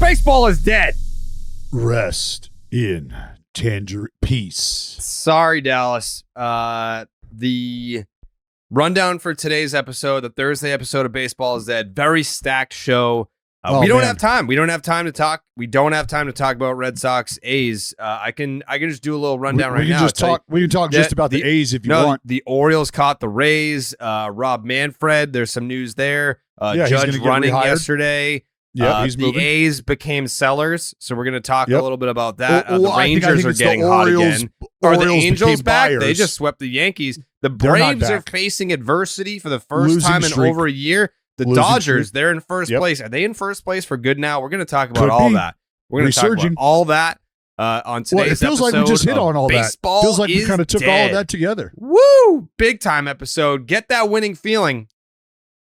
Baseball is dead. Rest in peace. Sorry, Dallas. The rundown for today's episode, the Thursday episode of Baseball is Dead. Very stacked show. We don't have time. We don't have time to talk. We don't have time to talk about Red Sox A's. I can just do a little rundown right now. We can talk just about the A's if you want. The Orioles caught the Rays. Rob Manfred, there's some news there. Judge running yesterday. Yeah, he's the moving. A's became sellers, so we're going to talk a little bit about that. The Rangers are getting hot again. Are the Angels back? They just swept the Yankees. The Braves are facing adversity for the first time in over a year. The Dodgers, they're in first place. Are they in first place for good now? We're going to talk about all that. We're going to talk about all that on today's episode. It feels like we just hit on all that. Feels like we kind of took all of that together. Woo! Big time episode. Get that winning feeling.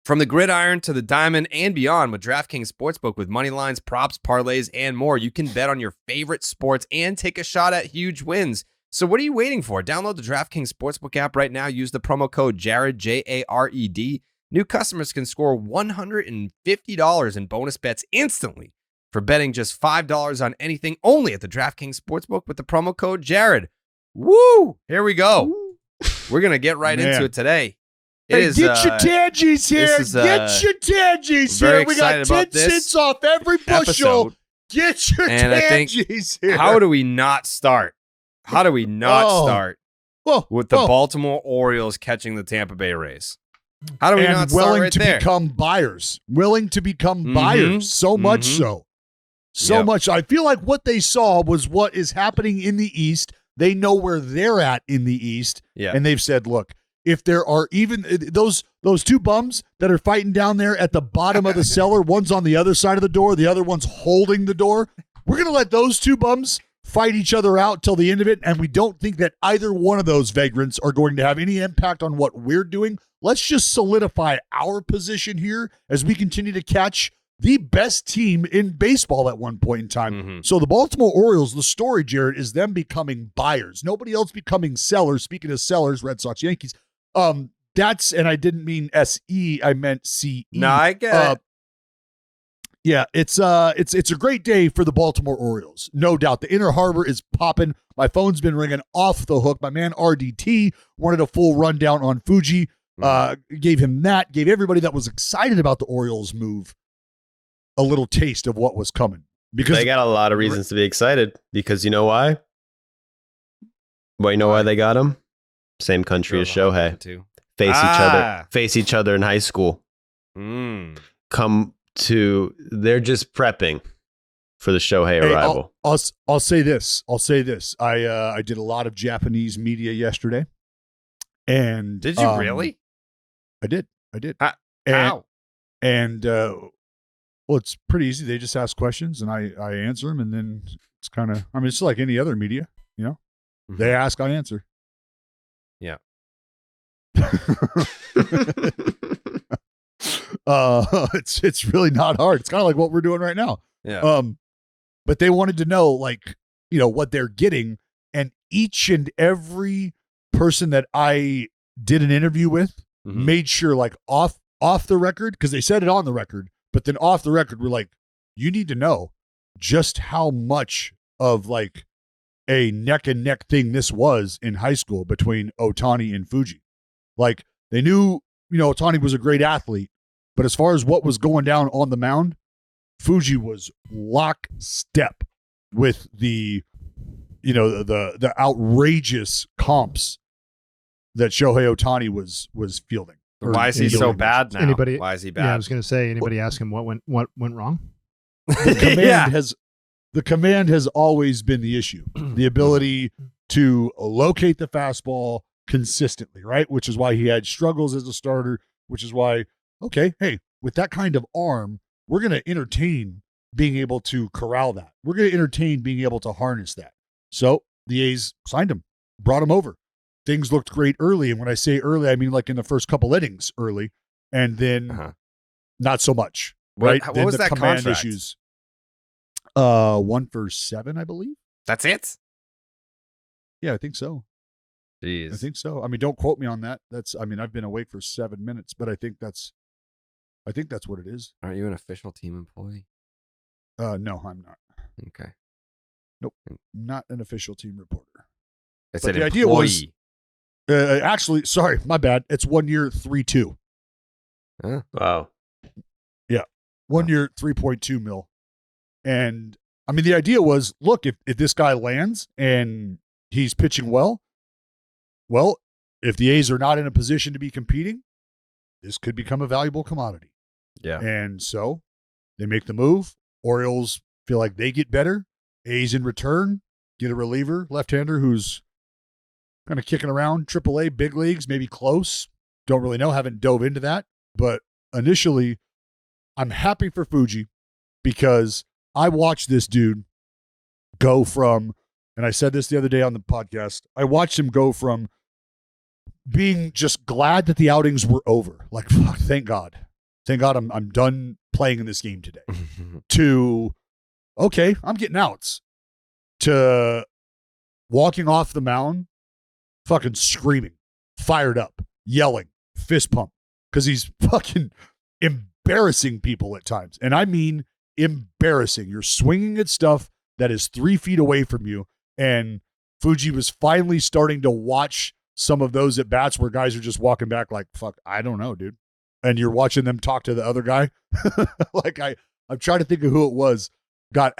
From the gridiron to the diamond and beyond with DraftKings Sportsbook with money lines, props, parlays, and more. You can bet on your favorite sports and take a shot at huge wins. So what are you waiting for? Download the DraftKings Sportsbook app right now. Use the promo code Jared, Jared. New customers can score $150 in bonus bets instantly for betting just $5 on anything only at the DraftKings Sportsbook with the promo code Jared. Woo! Here we go. We're going to get right into it today. Get your tangies here. Get your tangies here. We got 10 cents off every bushel. Get your tangies here. How do we not start? Start with the Baltimore Orioles catching the Tampa Bay Rays? How do we not start right there? Willing to become buyers. So much so. Much. I feel like what they saw was what is happening in the East. They know where they're at in the East. Yeah. And they've said, look, if there are even those two bums that are fighting down there at the bottom of the cellar, one's on the other side of the door, the other one's holding the door, we're going to let those two bums fight each other out till the end of it, and we don't think that either one of those vagrants are going to have any impact on what we're doing. Let's just solidify our position here as we continue to catch the best team in baseball at one point in time. Mm-hmm. So the Baltimore Orioles, the story, Jared, is them becoming buyers. Nobody else becoming sellers. Speaking of sellers, Red Sox, Yankees. That's, and I didn't mean SE, I meant CE. No, I get it. Yeah, it's a great day for the Baltimore Orioles. No doubt. The Inner Harbor is popping. My phone's been ringing off the hook. My man RDT wanted a full rundown on Fuji. Gave him that. Gave everybody that was excited about the Orioles move a little taste of what was coming. Because they got a lot of reasons to be excited. Because you know why? Well, you know why they got him? Same country as Shohei. Face each other in high school. They're just prepping for the Shohei arrival. I'll say this. I did a lot of Japanese media yesterday. And did you really? I did. How? And well, it's pretty easy. They just ask questions and I answer them, and then it's kind of, it's like any other media, you know. Mm-hmm. They ask, I answer. Yeah. It's really not hard. It's kind of like what we're doing right now. Yeah. But they wanted to know, like, you know, what they're getting, and each and every person that I did an interview with made sure, like, off the record, because they said it on the record, but then off the record, we're like, you need to know just how much of, like, a neck and neck thing this was in high school between Ohtani and Fuji. Like, they knew, you know, Ohtani was a great athlete, but as far as what was going down on the mound, Fuji was lockstep with the, you know, the outrageous comps that Shohei Ohtani was fielding. Why is he so bad now? Why is he bad? Yeah, I was going to say, anybody ask him what went wrong? The command has always been the issue. The ability to locate the fastball consistently, right? Which is why he had struggles as a starter, which is why, okay, hey, with that kind of arm, we're going to entertain being able to corral that. We're going to entertain being able to harness that. So the A's signed him, brought him over. Things looked great early. And when I say early, I mean like in the first couple innings early, and then not so much, right? What was that contract? Issues. 1 for 7, I believe. That's it? Yeah, I think so. Jeez. I think so. I mean, don't quote me on that. I've been awake for 7 minutes, but I think that's what it is. Aren't you an official team employee? No, I'm not. Okay. Nope. Not an official team reporter. It's But an the employee. idea was, actually, sorry, my bad. It's 1 year, 3.2. Huh? Wow. Yeah. 1 year, 3.2 mil. And I mean, the idea was, look, if this guy lands and he's pitching well, if the A's are not in a position to be competing, this could become a valuable commodity. Yeah. And so they make the move. Orioles feel like they get better. A's in return get a reliever, left-hander who's kind of kicking around AAA, big leagues, maybe close. Don't really know. Haven't dove into that. But initially, I'm happy for Fuji because I watched this dude go from, and I said this the other day on the podcast, I watched him go from being just glad that the outings were over. Like, fuck, thank God. Thank God I'm done playing in this game today. To, okay, I'm getting outs. To walking off the mound, fucking screaming, fired up, yelling, fist pump, because he's fucking embarrassing people at times. And I mean embarrassing. You're swinging at stuff that is 3 feet away from you. And Fuji was finally starting to watch some of those at bats where guys are just walking back like, fuck, I don't know, dude. And you're watching them talk to the other guy. Like I'm trying to think of who it was. Got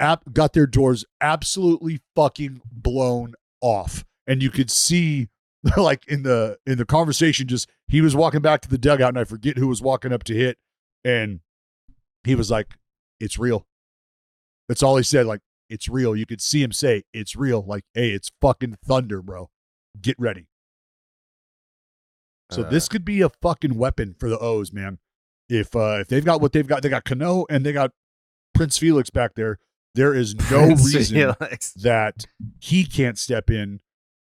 their doors absolutely fucking blown off. And you could see like in the conversation, just he was walking back to the dugout and I forget who was walking up to hit. And he was like, it's real. That's all he said. Like, it's real. You could see him say, it's real. Like, hey, it's fucking thunder, bro. Get ready. So this could be a fucking weapon for the O's, man. If they've got what they've got, they got Cano and they got Prince Felix back there. There is no reason that he can't step in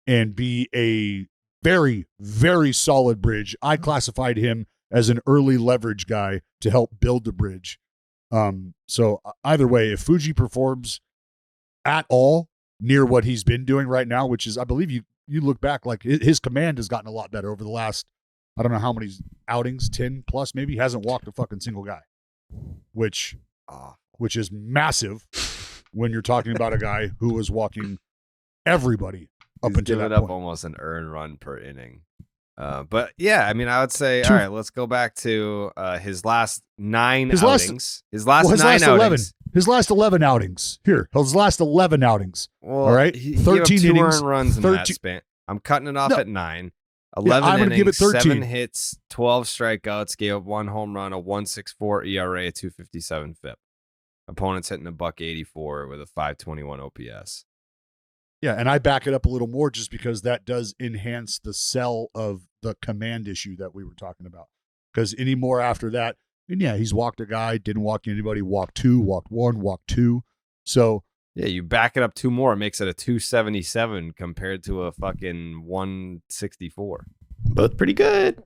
and be a very, very solid bridge. I classified him as an early leverage guy to help build the bridge. So either way, if Fuji performs at all near what he's been doing right now, which is, I believe you look back, like his command has gotten a lot better over the last, I don't know how many outings, 10 plus maybe. He hasn't walked a fucking single guy, which is massive when you're talking about a guy who was walking everybody up until that point. Almost an earned run per inning. But yeah, I mean, I would say, all right, let's go back to his last 9 outings. His last 9 outings. His last 11 outings. His last 11 outings. Well, all right, he 13 gave up 2 innings, earned runs in that span. I'm cutting it off at 9. 11 innings, give it 13. 7 hits, 12 strikeouts, gave up 1 home run, a 1.64 ERA, a 2.57 FIP. Opponents hitting a .184 with a 5.21 OPS. Yeah, and I back it up a little more just because that does enhance the sell of the command issue that we were talking about. Because any more after that, and yeah, he's walked a guy, didn't walk anybody, walked 2, walked 1, walked 2. So yeah, you back it up 2 more, it makes it a 277 compared to a fucking 164. Both pretty good.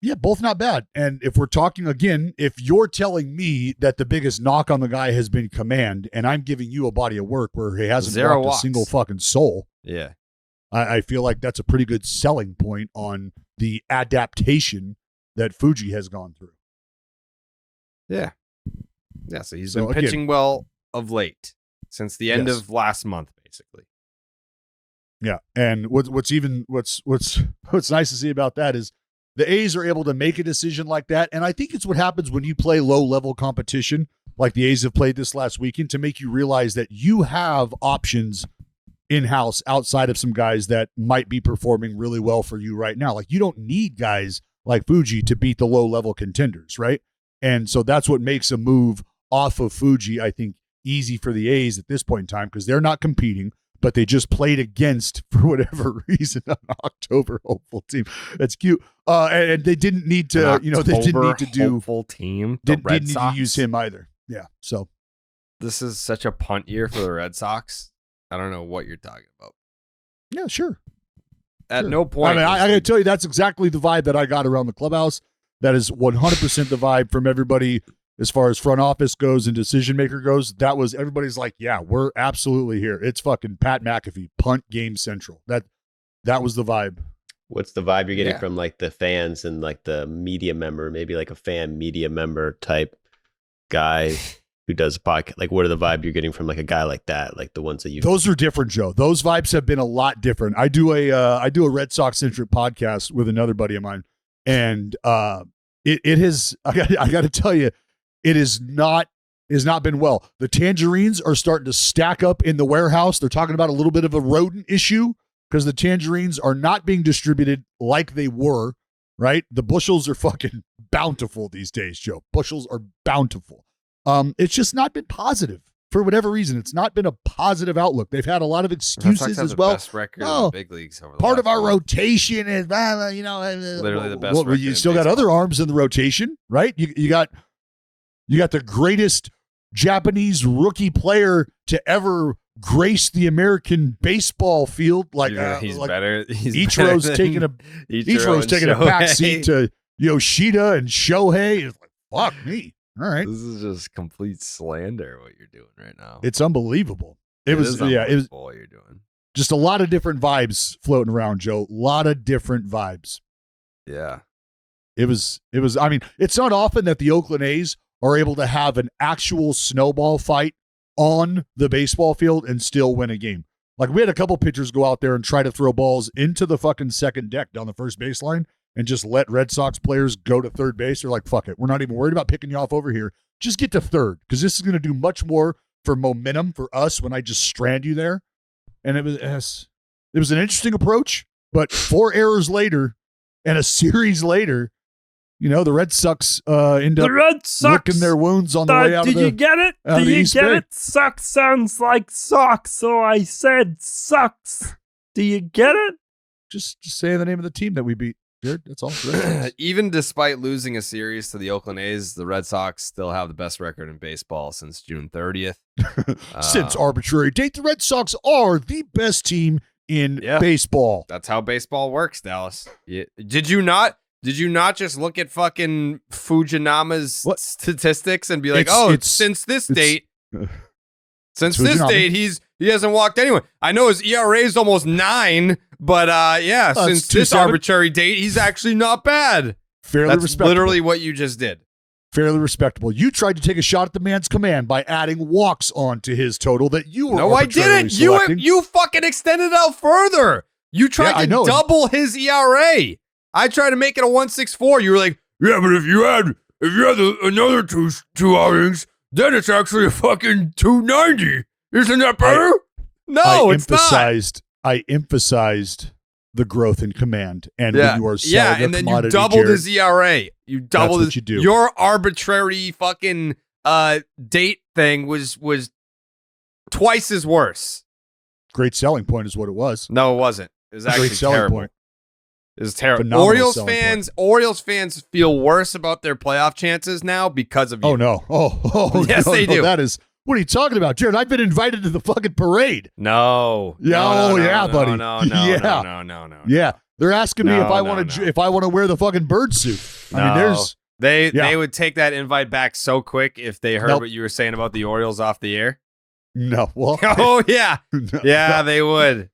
Yeah, both not bad. And if we're talking again, if you're telling me that the biggest knock on the guy has been command, and I'm giving you a body of work where he hasn't walked a single fucking soul, yeah, I feel like that's a pretty good selling point on the adaptation that Fuji has gone through. Yeah. Yeah, so he's been pitching well of late since the end of last month, basically. Yeah, and what's nice to see about that is the A's are able to make a decision like that, and I think it's what happens when you play low-level competition like the A's have played this last weekend to make you realize that you have options in-house outside of some guys that might be performing really well for you right now. Like, you don't need guys like Fuji to beat the low-level contenders, right? And so that's what makes a move off of Fuji, I think, easy for the A's at this point in time because they're not competing, but they just played against, for whatever reason, an October hopeful team. That's cute. And they didn't need to, they didn't need to do hopeful team. Didn't need to use him either. Yeah. So this is such a punt year for the Red Sox. I don't know what you're talking about. Yeah, sure. At no point. I mean, I got to tell you, that's exactly the vibe that I got around the clubhouse. That is 100% the vibe from everybody as far as front office goes and decision maker goes. That was everybody's like, yeah, we're absolutely here. It's fucking Pat McAfee, punt game central. That was the vibe. What's the vibe you're getting from like the fans and like the media member, maybe like a fan media member type guy who does a podcast? Like, what are the vibe you're getting from like a guy like that? Like the ones that you. Those are different, Joe. Those vibes have been a lot different. I do a Red Sox centric podcast with another buddy of mine, and it has. I got to tell you, it has not been well. The tangerines are starting to stack up in the warehouse. They're talking about a little bit of a rodent issue because the tangerines are not being distributed like they were. Right, the bushels are fucking bountiful these days, Joe. Bushels are bountiful. It's just not been positive for whatever reason. It's not been a positive outlook. They've had a lot of excuses as well. Best record in the big leagues over the part of our month. rotation is, Literally the best. Well, you still got other arms in the rotation, right? You got the greatest Japanese rookie player to ever grace the American baseball field. Like he's better. Ichiro's taking a backseat to Yoshida and Shohei. It's like, fuck me. All right. This is just complete slander what you're doing right now. It's unbelievable. It was what you're doing. Just a lot of different vibes floating around, Joe. A lot of different vibes. Yeah. It was I mean, it's not often that the Oakland A's are able to have an actual snowball fight on the baseball field and still win a game. Like, we had a couple pitchers go out there and try to throw balls into the fucking second deck down the first baseline and just let Red Sox players go to third base. They're like, fuck it. We're not even worried about picking you off over here. Just get to third, because this is going to do much more for momentum for us when I just strand you there. And it was an interesting approach, but 4 errors later and a series later, the Red Sox end up licking their wounds on the way out of the. Did you get it? Did you get it? Sucks sounds like socks, so I said sucks. Do you get it? Just say the name of the team that we beat, Jared. That's all. Even despite losing a series to the Oakland A's, the Red Sox still have the best record in baseball since June 30th. Since arbitrary date, the Red Sox are the best team in baseball. That's how baseball works, Dallas. Did you not just look at fucking Fujinama's statistics and be like, since this date, he hasn't walked anyone. I know his ERA is almost 9, but since this arbitrary date, he's actually not bad. Fairly respectable. Literally what you just did. Fairly respectable. You tried to take a shot at the man's command by adding walks onto his total that you were arbitrarily selecting. You fucking extended it out further. You tried to double his ERA. I tried to make it a 1.64. You were like, yeah, but if you had another two outings, then it's actually a fucking 2.90. Isn't that better? I emphasized the growth in command, and when you are selling and then you doubled his ERA. You doubled That's what you do. Your arbitrary fucking date thing was twice as worse. Great selling point is what it was. No, it wasn't. It was actually terrible. Point. It was terrible. Phenomenal Orioles fans feel worse about their playoff chances now because of you. Oh no! Yes, they do. That is. What are you talking about, Jared? I've been invited to the fucking parade. No. Yeah. Buddy. No. Yeah. They're asking me if I want to wear the fucking bird suit. They would take that invite back so quick if they heard what you were saying about the Orioles off the air. No. Well. Oh yeah. They would.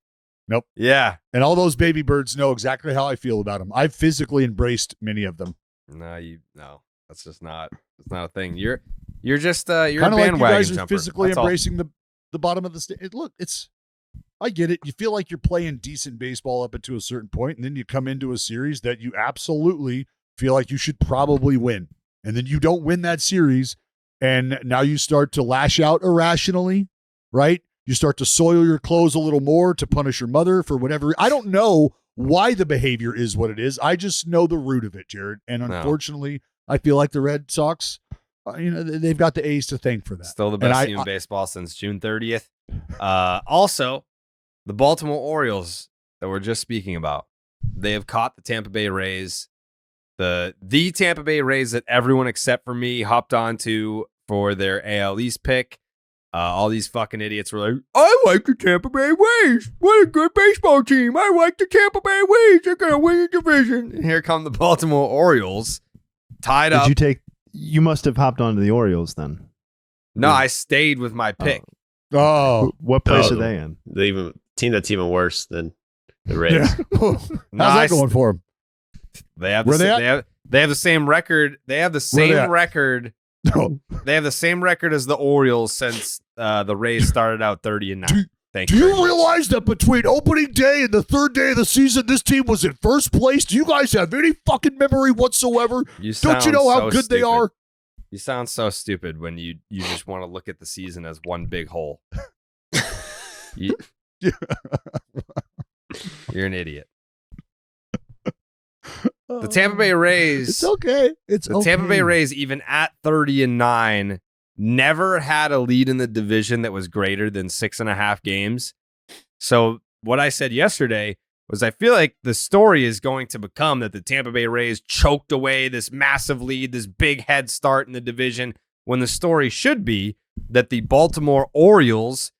Nope. Yeah. And all those baby birds know exactly how I feel about them. I've physically embraced many of them. No. That's just not. It's not a thing. You're just you're kind a of bandwagon like you guys are jumper. physically embracing the bottom of the stage. Look, I get it. You feel like you're playing decent baseball up until a certain point, and then you come into a series that you absolutely feel like you should probably win, and then you don't win that series, and now you start to lash out irrationally, right? You start to soil your clothes a little more to punish your mother for whatever. I don't know why the behavior is what it is. I just know the root of it, Jared, and unfortunately, I feel like the Red Sox. They've got the A's to thank for that. Still the best team in baseball since June 30th. Also, the Baltimore Orioles that we're just speaking about, they have caught the Tampa Bay Rays. The Tampa Bay Rays that everyone except for me hopped onto for their AL East pick. All these fucking idiots were like, I like the Tampa Bay Rays. What a good baseball team. I like the Tampa Bay Rays. They're going to win the division. And here come the Baltimore Orioles. Tied up. You must have hopped onto the Orioles then. No, I stayed with my pick. What place are they in? The team that's even worse than the Rays. Yeah. How's that going for them? They have the same record. They have the same record No. They have the same record as the Orioles since the Rays started out 30-9. Do you realize that between opening day and the third day of the season, this team was in first place? Do you guys have any fucking memory whatsoever? Don't you know how good they are? You sound so stupid when you just want to look at the season as one big hole. You're an idiot. The Tampa Bay Rays. It's okay. The Tampa Bay Rays, even at 30-9, never had a lead in the division that was greater than 6.5 games. So what I said yesterday was I feel like the story is going to become that the Tampa Bay Rays choked away this massive lead, this big head start in the division, when the story should be that the Baltimore Orioles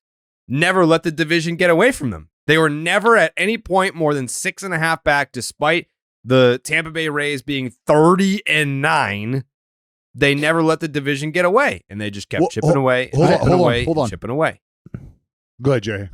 never let the division get away from them. They were never at any point more than 6.5 back, despite the Tampa Bay Rays being 30-9. They never let the division get away, and they just kept chipping away, chipping away. Go ahead, Jay.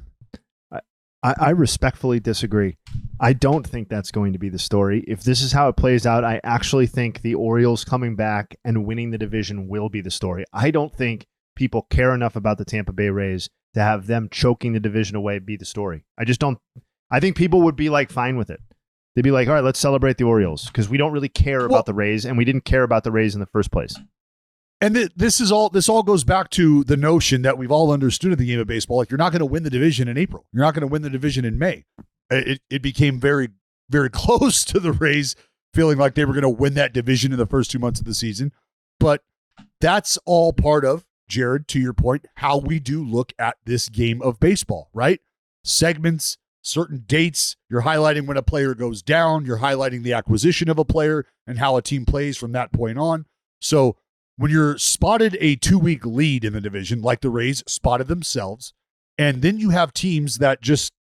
I respectfully disagree. I don't think that's going to be the story. If this is how it plays out, I actually think the Orioles coming back and winning the division will be the story. I don't think people care enough about the Tampa Bay Rays to have them choking the division away be the story. I just don't. I think people would be like fine with it. They'd be like, all right, let's celebrate the Orioles because we don't really care about the Rays, and we didn't care about the Rays in the first place. And this all goes back to the notion that we've all understood in the game of baseball. Like, you're not going to win the division in April. You're not going to win the division in May. It became very, very close to the Rays feeling like they were going to win that division in the first 2 months of the season. But that's all part of, Jared, to your point, how we do look at this game of baseball, right? Segments, certain dates, you're highlighting when a player goes down, you're highlighting the acquisition of a player and how a team plays from that point on. So when you're spotted a 2-week lead in the division, like the Rays spotted themselves, and then you have teams that just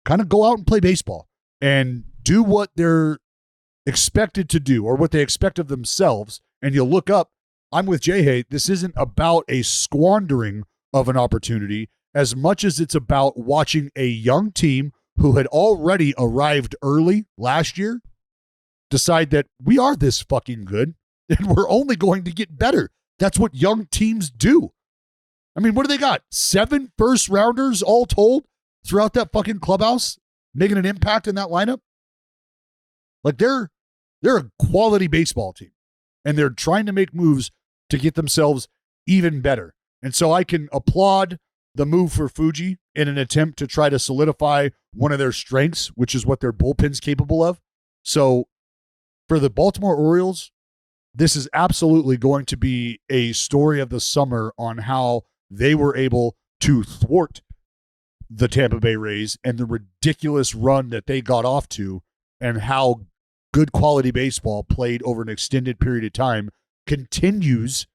kind of go out and play baseball and do what they're expected to do or what they expect of themselves, and you look up, I'm with Jay. This isn't about a squandering of an opportunity as much as it's about watching a young team who had already arrived early last year decide that we are this fucking good and we're only going to get better. That's what young teams do. I mean, what do they got? 7 first-rounders all told throughout that fucking clubhouse making an impact in that lineup? Like, they're a quality baseball team, and they're trying to make moves to get themselves even better. And so I can applaud the move for Fuji in an attempt to try to solidify one of their strengths, which is what their bullpen's capable of. So for the Baltimore Orioles, this is absolutely going to be a story of the summer on how they were able to thwart the Tampa Bay Rays and the ridiculous run that they got off to, and how good quality baseball played over an extended period of time continues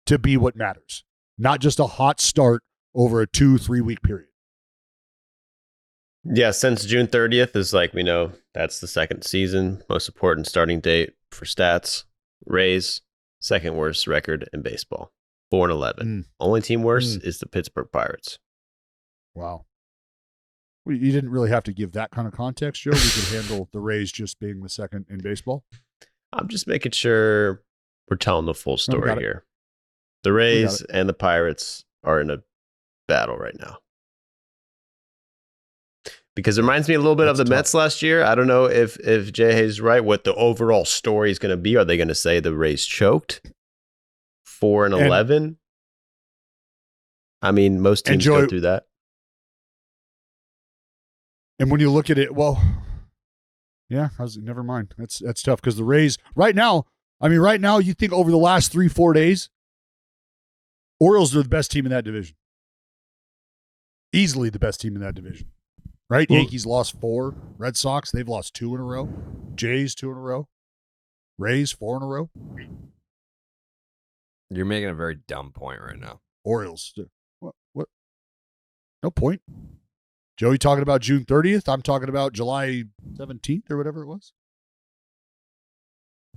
to be what matters. Not just a hot start over a 2-3 week period. Yeah, since June 30th is like, we know that's the second season, most important starting date for stats. Rays, second worst record in baseball, 4-11. Only team worse is the Pittsburgh Pirates. Wow. Well, you didn't really have to give that kind of context, Joe. We could handle the Rays just being the second in baseball. I'm just making sure we're telling the full story here. The Rays and the Pirates are in a battle right now. Because it reminds me a little bit of the Mets last year. I don't know if Jay Hayes is right, what the overall story is going to be. Are they going to say the Rays choked? 4-11? I mean, most teams go through that. And when you look at it, well, yeah, never mind. That's tough because the Rays, right now, you think over the last 3-4 days, Orioles are the best team in that division. Easily the best team in that division. Right? Well, Yankees lost 4. Red Sox, they've lost 2 in a row. Jays, 2 in a row. Rays, 4 in a row. You're making a very dumb point right now. Orioles. What? No point. Joey talking about June 30th. I'm talking about July 17th or whatever it was.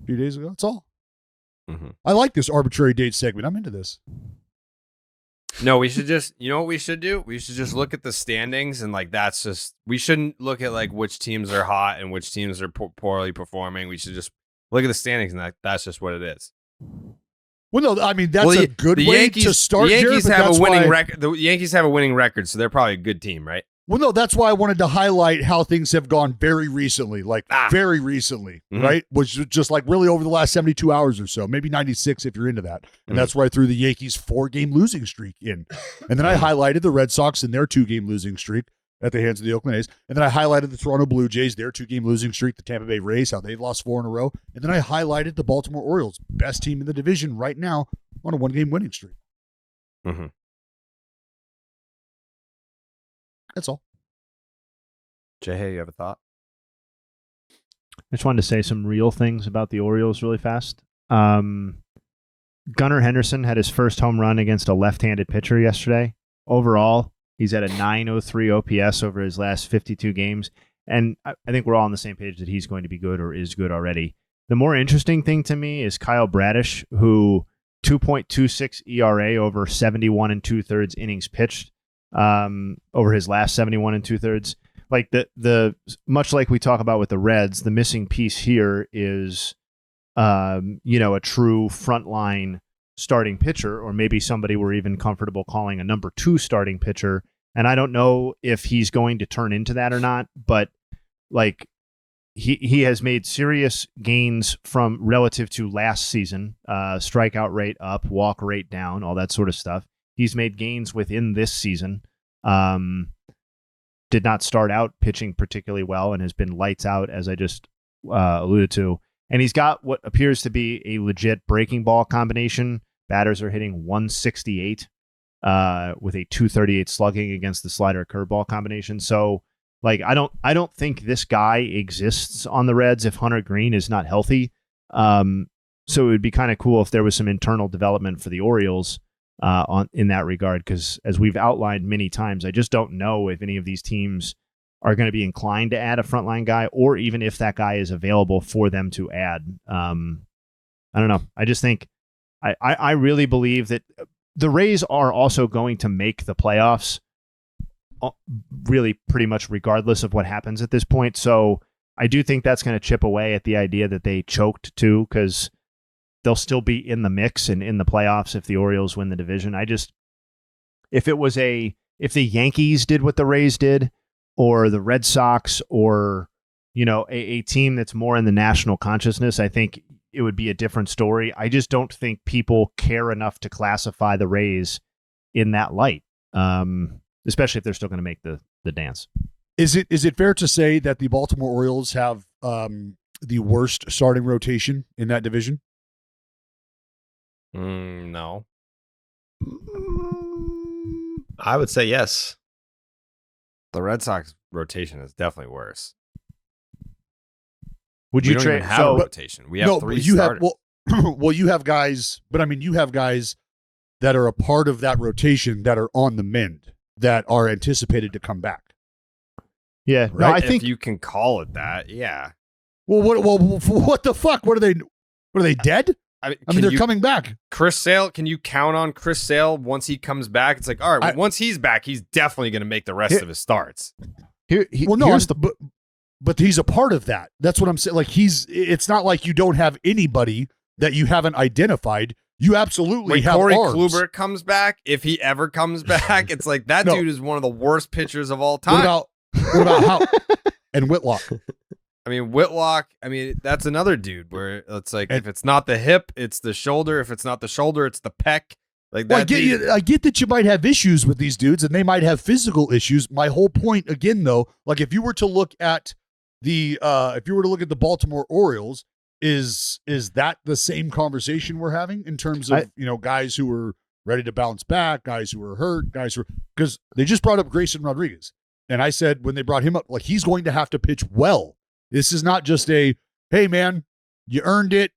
A few days ago. That's all. Mm-hmm. I like this arbitrary date segment. I'm into this. No, we should just, you know what we should do? We should just look at the standings and that's just, we shouldn't look at which teams are hot and which teams are poorly performing. We should just look at the standings and that's just what it is. Well, no, I mean that's a good way to start. The Yankees here, have a winning record. The Yankees have a winning record, so they're probably a good team, right? Well, no, that's why I wanted to highlight how things have gone very recently, very recently, right? Which is just like really over the last 72 hours or so, maybe 96 if you're into that. And that's where I threw the Yankees 4-game losing streak in. And then I highlighted the Red Sox and their 2-game losing streak at the hands of the Oakland A's. And then I highlighted the Toronto Blue Jays, their 2-game losing streak, the Tampa Bay Rays, how they've lost 4 in a row. And then I highlighted the Baltimore Orioles, best team in the division right now on a 1-game winning streak. Mm-hmm. That's all. Jay, you have a thought? I just wanted to say some real things about the Orioles really fast. Gunnar Henderson had his first home run against a left-handed pitcher yesterday. Overall, he's at a 903 OPS over his last 52 games. And I think we're all on the same page that he's going to be good or is good already. The more interesting thing to me is Kyle Bradish, who 2.26 ERA over 71 2/3 innings pitched over his last 71 2/3. Like the much like we talk about with the Reds, the missing piece here is, a true frontline starting pitcher, or maybe somebody we're even comfortable calling a number 2 starting pitcher. And I don't know if he's going to turn into that or not, but like he has made serious gains from relative to last season, strikeout rate up, walk rate down, all that sort of stuff. He's made gains within this season. Did not start out pitching particularly well and has been lights out, as I just alluded to. And he's got what appears to be a legit breaking ball combination. Batters are hitting 168 with a 238 slugging against the slider curveball combination. So, like, I don't think this guy exists on the Reds if Hunter Green is not healthy. So it would be kind of cool if there was some internal development for the Orioles in that regard, because as we've outlined many times, I just don't know if any of these teams are going to be inclined to add a frontline guy, or even if that guy is available for them to add. I don't know. I just think I really believe that the Rays are also going to make the playoffs, really pretty much regardless of what happens at this point. So I do think that's going to chip away at the idea that they choked too, because they'll still be in the mix and in the playoffs if the Orioles win the division. If the Yankees did what the Rays did, or the Red Sox, or, a team that's more in the national consciousness, I think it would be a different story. I just don't think people care enough to classify the Rays in that light, especially if they're still going to make the dance. Is it fair to say that the Baltimore Orioles have the worst starting rotation in that division? No. I would say yes. The Red Sox rotation is definitely worse. Would you trade? Have a rotation. We have 3 starters. Well, you have guys, but I mean, you have guys that are a part of that rotation that are on the mend, that are anticipated to come back. Yeah, right? No, I think if you can call it that. Yeah. Well, what the fuck? What are they dead? I mean, they're coming back. Chris Sale, can you count on Chris Sale once he comes back? It's like, all right, once he's back, he's definitely going to make the rest of his starts. But he's a part of that. That's what I'm saying. Like, it's not like you don't have anybody that you haven't identified. You absolutely have Corey arms. Kluber comes back, if he ever comes back, it's like that dude is one of the worst pitchers of all time. What about how? And Whitlock. I mean, Whitlock, that's another dude where it's like, if it's not the hip, it's the shoulder. If it's not the shoulder, it's the pec. Like that. I get that you might have issues with these dudes and they might have physical issues. My whole point, again, though, like if you were to look at the Baltimore Orioles, is that the same conversation we're having in terms of guys who are ready to bounce back, guys who are hurt, because they just brought up Grayson Rodriguez, and I said when they brought him up, like, he's going to have to pitch well. This is not just hey man, you earned it.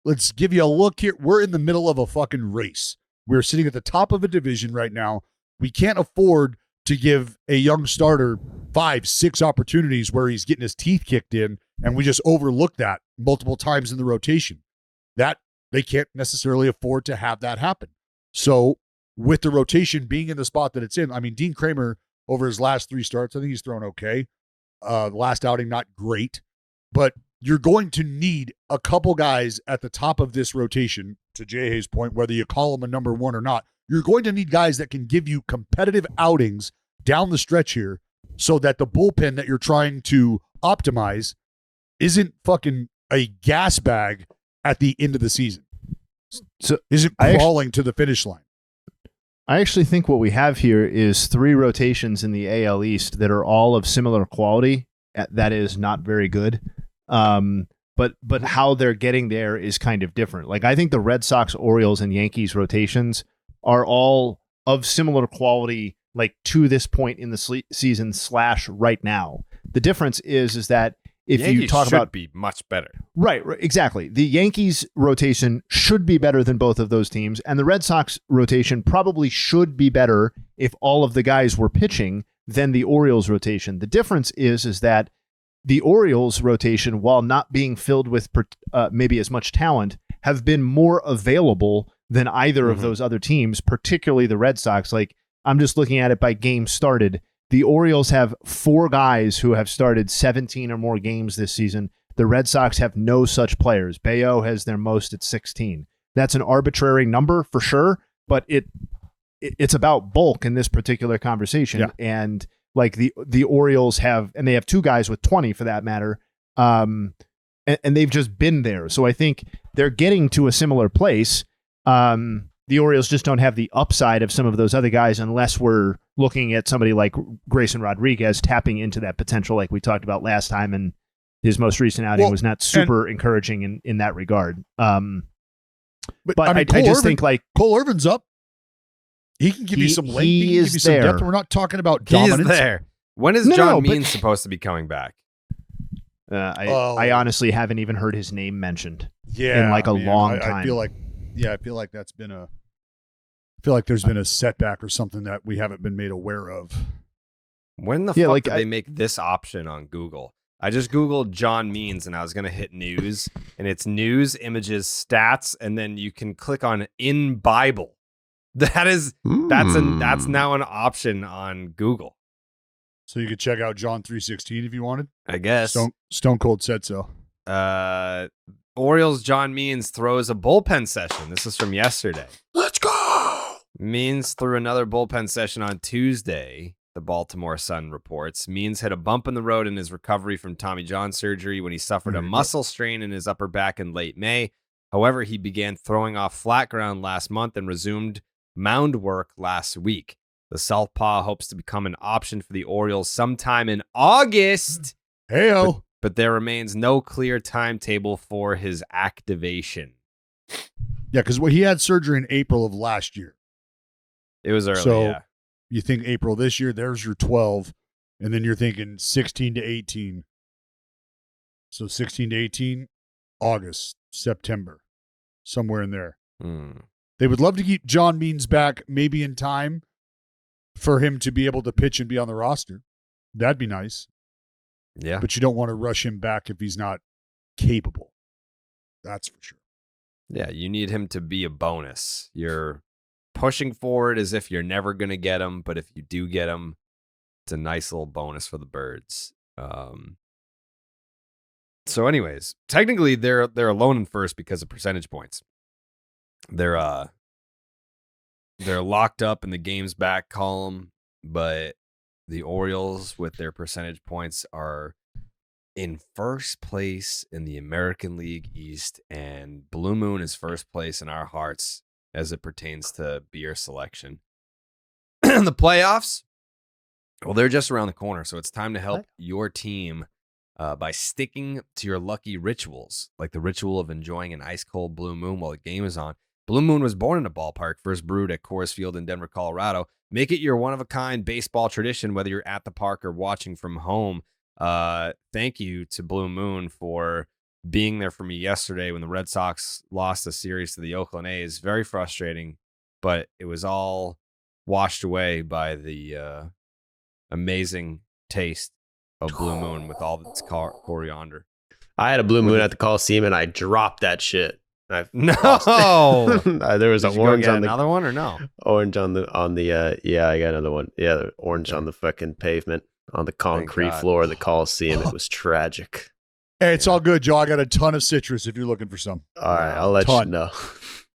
Let's give you a look here. We're in the middle of a fucking race. We're sitting at the top of a division right now. We can't afford to give a young starter 5-6 opportunities where he's getting his teeth kicked in, and we just overlook that multiple times in the rotation. That they can't necessarily afford to have that happen. So with the rotation being in the spot that it's in, I mean, Dean Kramer over his last 3 starts, I think he's thrown okay. Last outing, not great, but you're going to need a couple guys at the top of this rotation, to Jay Hayes' point, whether you call them a number one or not. You're going to need guys that can give you competitive outings down the stretch here so that the bullpen that you're trying to optimize isn't fucking a gas bag at the end of the season. So isn't crawling to the finish line. I actually think what we have here is 3 rotations in the AL East that are all of similar quality. That is not very good. But how they're getting there is kind of different. Like, I think the Red Sox, Orioles, and Yankees rotations are all of similar quality, like to this point in the season / right now. The difference is that if Yankees you talk should about be much better. Right, exactly. The Yankees rotation should be better than both of those teams, and the Red Sox rotation probably should be better if all of the guys were pitching than the Orioles rotation. The difference is that the Orioles rotation, while not being filled with maybe as much talent, have been more available than either of those other teams, particularly the Red Sox. Like, I'm just looking at it by games started. The Orioles have 4 guys who have started 17 or more games this season. The Red Sox have no such players. Bayo has their most at 16. That's an arbitrary number for sure, but it's about bulk in this particular conversation. Yeah. And like the Orioles have, and they have 2 guys with 20 for that matter, and they've just been there. So I think they're getting to a similar place. The Orioles just don't have the upside of some of those other guys unless we're looking at somebody like Grayson Rodriguez tapping into that potential like we talked about last time, and his most recent outing was not super encouraging in that regard. But I mean, I just think like Cole Irvin's up. He can give you some length. He can give you some there. depth. We're not talking about dominance. He's there. When is John Means supposed to be coming back? I honestly haven't even heard his name mentioned in like a long time. I feel like that's been I feel like there's been a setback or something that we haven't been made aware of. When the fuck did they make this option on Google? I just Googled John Means and I was going to hit news, and it's news, images, stats, and then you can click on in Bible. That's now an option on Google. So you could check out John 3:16 if you wanted. I guess. Stone Cold said so. Orioles John Means throws a bullpen session. This is from yesterday. Let's go. Means threw another bullpen session on Tuesday, the Baltimore Sun reports. Means hit a bump in the road in his recovery from Tommy John surgery when he suffered a muscle strain in his upper back in late May. However, he began throwing off flat ground last month and resumed mound work last week. The southpaw hopes to become an option for the Orioles sometime in August. Heyo. But there remains no clear timetable for his activation. Yeah, because he had surgery in April of last year. It was early, so yeah. You think April this year, there's your 12, and then you're thinking 16 to 18. So 16 to 18, August, September, somewhere in there. They would love to keep John Means back maybe in time for him to be able to pitch and be on the roster. That'd be nice. Yeah. But you don't want to rush him back if he's not capable. That's for sure. Yeah, you need him to be a bonus. You're pushing forward as if you're never going to get him, but if you do get him, it's a nice little bonus for the Birds. So anyways, technically they're alone in first because of percentage points. They're locked up in the games back column, but the Orioles with their percentage points are in first place in the American League East, and Blue Moon is first place in our hearts as it pertains to beer selection. The playoffs, well, they're just around the corner, so it's time to help your team by sticking to your lucky rituals, like the ritual of enjoying an ice-cold Blue Moon while the game is on. Blue Moon was born in a ballpark, first brewed at Coors Field in Denver, Colorado. Make it your one-of-a-kind baseball tradition, whether you're at the park or watching from home. Thank you to Blue Moon for being there for me yesterday when the Red Sox lost the series to the Oakland A's. Very frustrating, but it was all washed away by the amazing taste of Blue Moon with all its coriander. I had a Blue Moon at the Coliseum and I dropped that shit. No, there was an orange on another one or no? Orange on the yeah, I got another one. Yeah, the orange on the fucking pavement on the concrete floor of the Coliseum. It was tragic. Hey, it's all good, Joe. I got a ton of citrus if you're looking for some. All right, I'll let you know.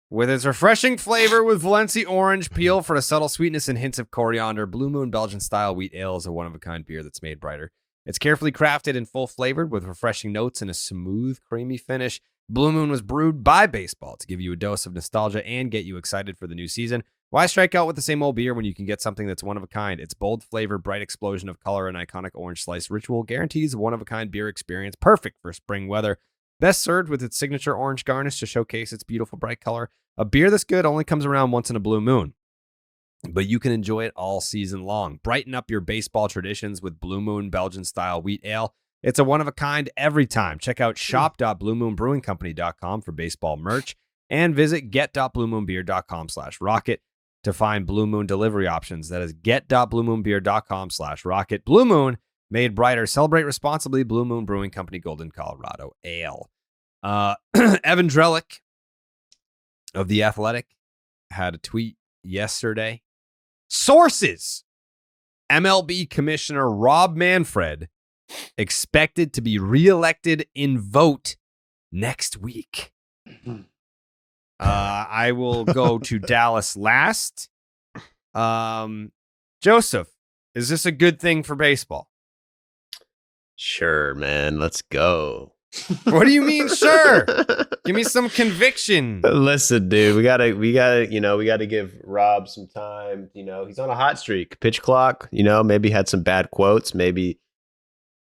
With its refreshing flavor with Valencia orange peel for a subtle sweetness and hints of coriander, Blue Moon Belgian-style wheat ale is a one-of-a-kind beer that's made brighter. It's carefully crafted and full-flavored with refreshing notes and a smooth, creamy finish. Blue Moon was brewed by baseball to give you a dose of nostalgia and get you excited for the new season. Why strike out with the same old beer when you can get something that's one of a kind? Its bold flavor, bright explosion of color, and iconic orange slice ritual guarantees a one-of-a-kind beer experience perfect for spring weather. Best served with its signature orange garnish to showcase its beautiful bright color. A beer this good only comes around once in a blue moon, but you can enjoy it all season long. Brighten up your baseball traditions with Blue Moon Belgian-style wheat ale. It's a one-of-a-kind every time. Check out shop.bluemoonbrewingcompany.com for baseball merch and visit get.bluemoonbeer.com/rocket to find Blue Moon delivery options. That is get.bluemoonbeer.com/rocket. Blue Moon, made brighter. Celebrate responsibly. Blue Moon Brewing Company, Golden, Colorado. Ale. Evan Drellick of The Athletic had a tweet yesterday. Sources: MLB Commissioner Rob Manfred expected to be reelected in vote next week. I will go to Dallas last. Joseph, is this a good thing for baseball? Sure, man. Let's go. What do you mean, sure? Give me some conviction. Listen, dude, we gotta give Rob some time. He's on a hot streak. Pitch clock, maybe had some bad quotes. Maybe,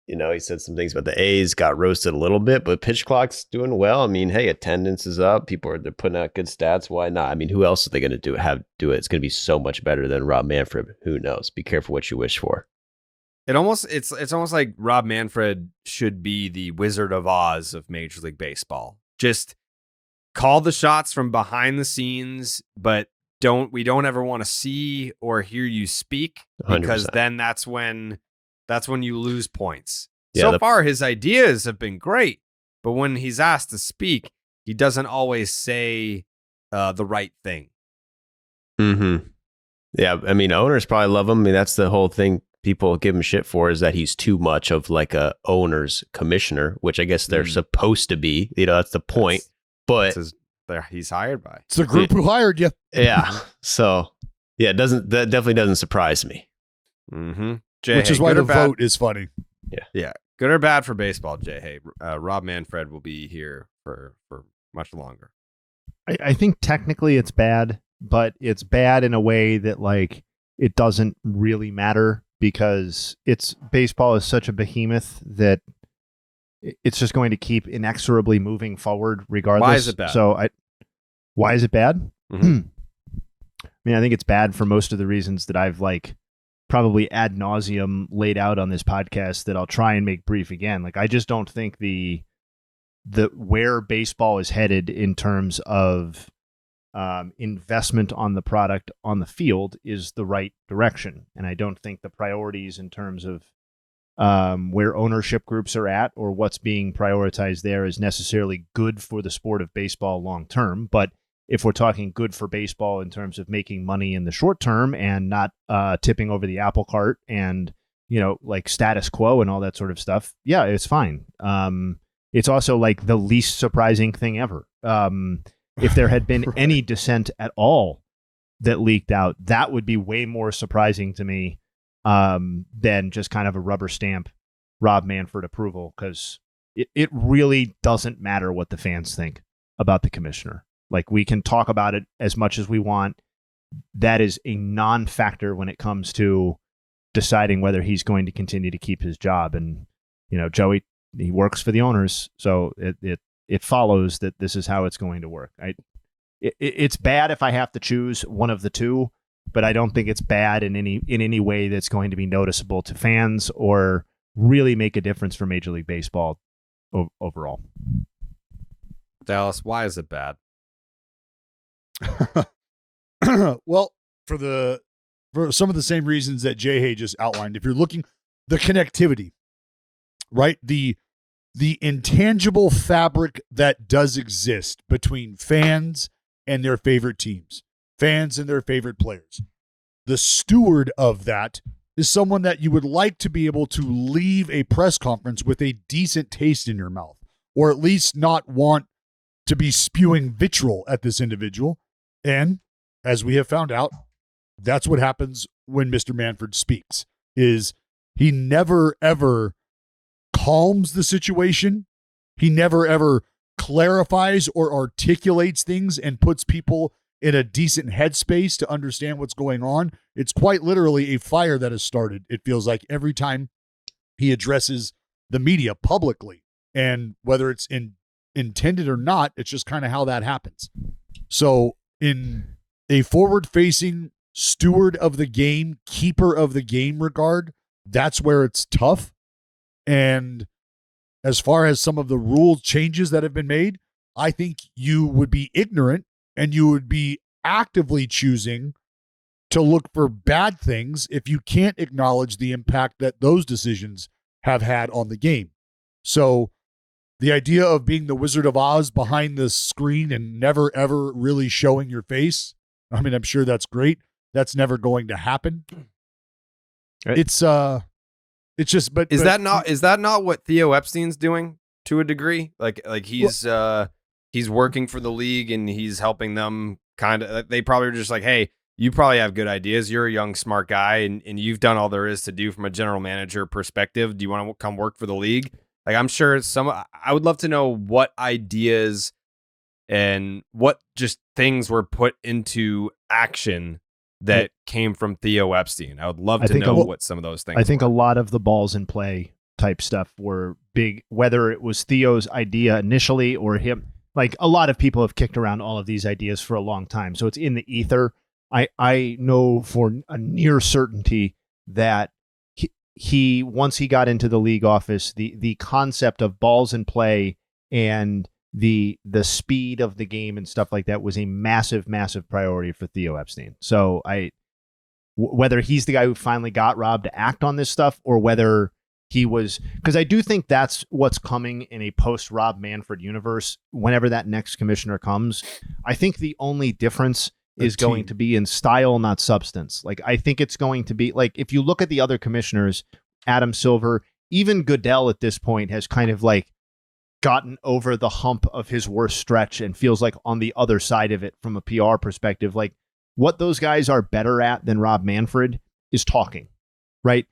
he said some things about the A's, got roasted a little bit, but pitch clock's doing well. I mean, hey, attendance is up. They're putting out good stats. Why not? I mean, who else are they going to do it? It's going to be so much better than Rob Manfred. Who knows? Be careful what you wish for. It's almost like Rob Manfred should be the Wizard of Oz of Major League Baseball. Just call the shots from behind the scenes, but we don't ever want to see or hear you speak, because 100%. then that's when you lose points. Yeah, so far, his ideas have been great, but when he's asked to speak, he doesn't always say the right thing. Mm-hmm. Yeah, I mean, owners probably love him. I mean, that's the whole thing. People give him shit for is that he's too much of like a owner's commissioner, which I guess they're supposed to be. That's the point. He's hired by. It's the group who hired you. Yeah. So yeah, that definitely doesn't surprise me. Mm-hmm. Which is why the vote is funny. Yeah. Good or bad for baseball, Jay? Hey, Rob Manfred will be here for much longer. I think technically it's bad, but it's bad in a way that like it doesn't really matter, because baseball is such a behemoth that it's just going to keep inexorably moving forward regardless. Why is it bad? Why is it bad? Mm-hmm. I mean, I think it's bad for most of the reasons that I've like probably ad nauseum laid out on this podcast that I'll try and make brief again. Like, I just don't think the where baseball is headed in terms of investment on the product on the field is the right direction. And I don't think the priorities in terms of where ownership groups are at or what's being prioritized there is necessarily good for the sport of baseball long term. But if we're talking good for baseball in terms of making money in the short term and not tipping over the apple cart and, like status quo and all that sort of stuff, yeah, it's fine. It's also like the least surprising thing ever. If there had been any dissent at all that leaked out, that would be way more surprising to me than just kind of a rubber stamp Rob Manfred approval, because it really doesn't matter what the fans think about the commissioner. Like, we can talk about it as much as we want. That is a non-factor when it comes to deciding whether he's going to continue to keep his job. And, Joey, he works for the owners, so it follows that this is how it's going to work. It's bad if I have to choose one of the two, but I don't think it's bad in any way that's going to be noticeable to fans or really make a difference for Major League Baseball overall. Dallas, why is it bad? Well, for some of the same reasons that Jay Hay just outlined. If you're looking, the connectivity, right? The intangible fabric that does exist between fans and their favorite teams, fans and their favorite players. The steward of that is someone that you would like to be able to leave a press conference with a decent taste in your mouth, or at least not want to be spewing vitriol at this individual. And as we have found out, that's what happens when Mr. Manfred speaks, is he never, ever calms the situation. He never, ever clarifies or articulates things and puts people in a decent headspace to understand what's going on. It's quite literally a fire that has started, it feels like, every time he addresses the media publicly. And whether it's intended or not, it's just kind of how that happens. So in a forward-facing steward of the game, keeper of the game regard, that's where it's tough. And as far as some of the rule changes that have been made, I think you would be ignorant and you would be actively choosing to look for bad things if you can't acknowledge the impact that those decisions have had on the game. So the idea of being the Wizard of Oz behind the screen and never, ever really showing your face, I mean, I'm sure that's great. That's never going to happen. Right. It's just, but is that not what Theo Epstein's doing to a degree? Like he's working for the league and he's helping them kind of. They probably are just like, hey, you probably have good ideas. You're a young, smart guy, and you've done all there is to do from a general manager perspective. Do you want to come work for the league? Like, I'm sure I would love to know what ideas and what just things were put into action that came from Theo Epstein. I would love to know what some of those things I think were. a lot of the balls in play type stuff were big, whether it was Theo's idea initially or him. Like, a lot of people have kicked around all of these ideas for a long time. So it's in the ether. I know for a near certainty that he once he got into the league office, the concept of balls in play and the speed of the game and stuff like that was a massive, massive priority for Theo Epstein. So whether he's the guy who finally got Rob to act on this stuff or whether he was, because I do think that's what's coming in a post Rob Manfred universe. Whenever that next commissioner comes, I think the only difference is going to be in style, not substance. Like, I think it's going to be like, if you look at the other commissioners, Adam Silver, even Goodell at this point has kind of like gotten over the hump of his worst stretch and feels like on the other side of it from a PR perspective. Like, what those guys are better at than Rob Manfred is talking, right?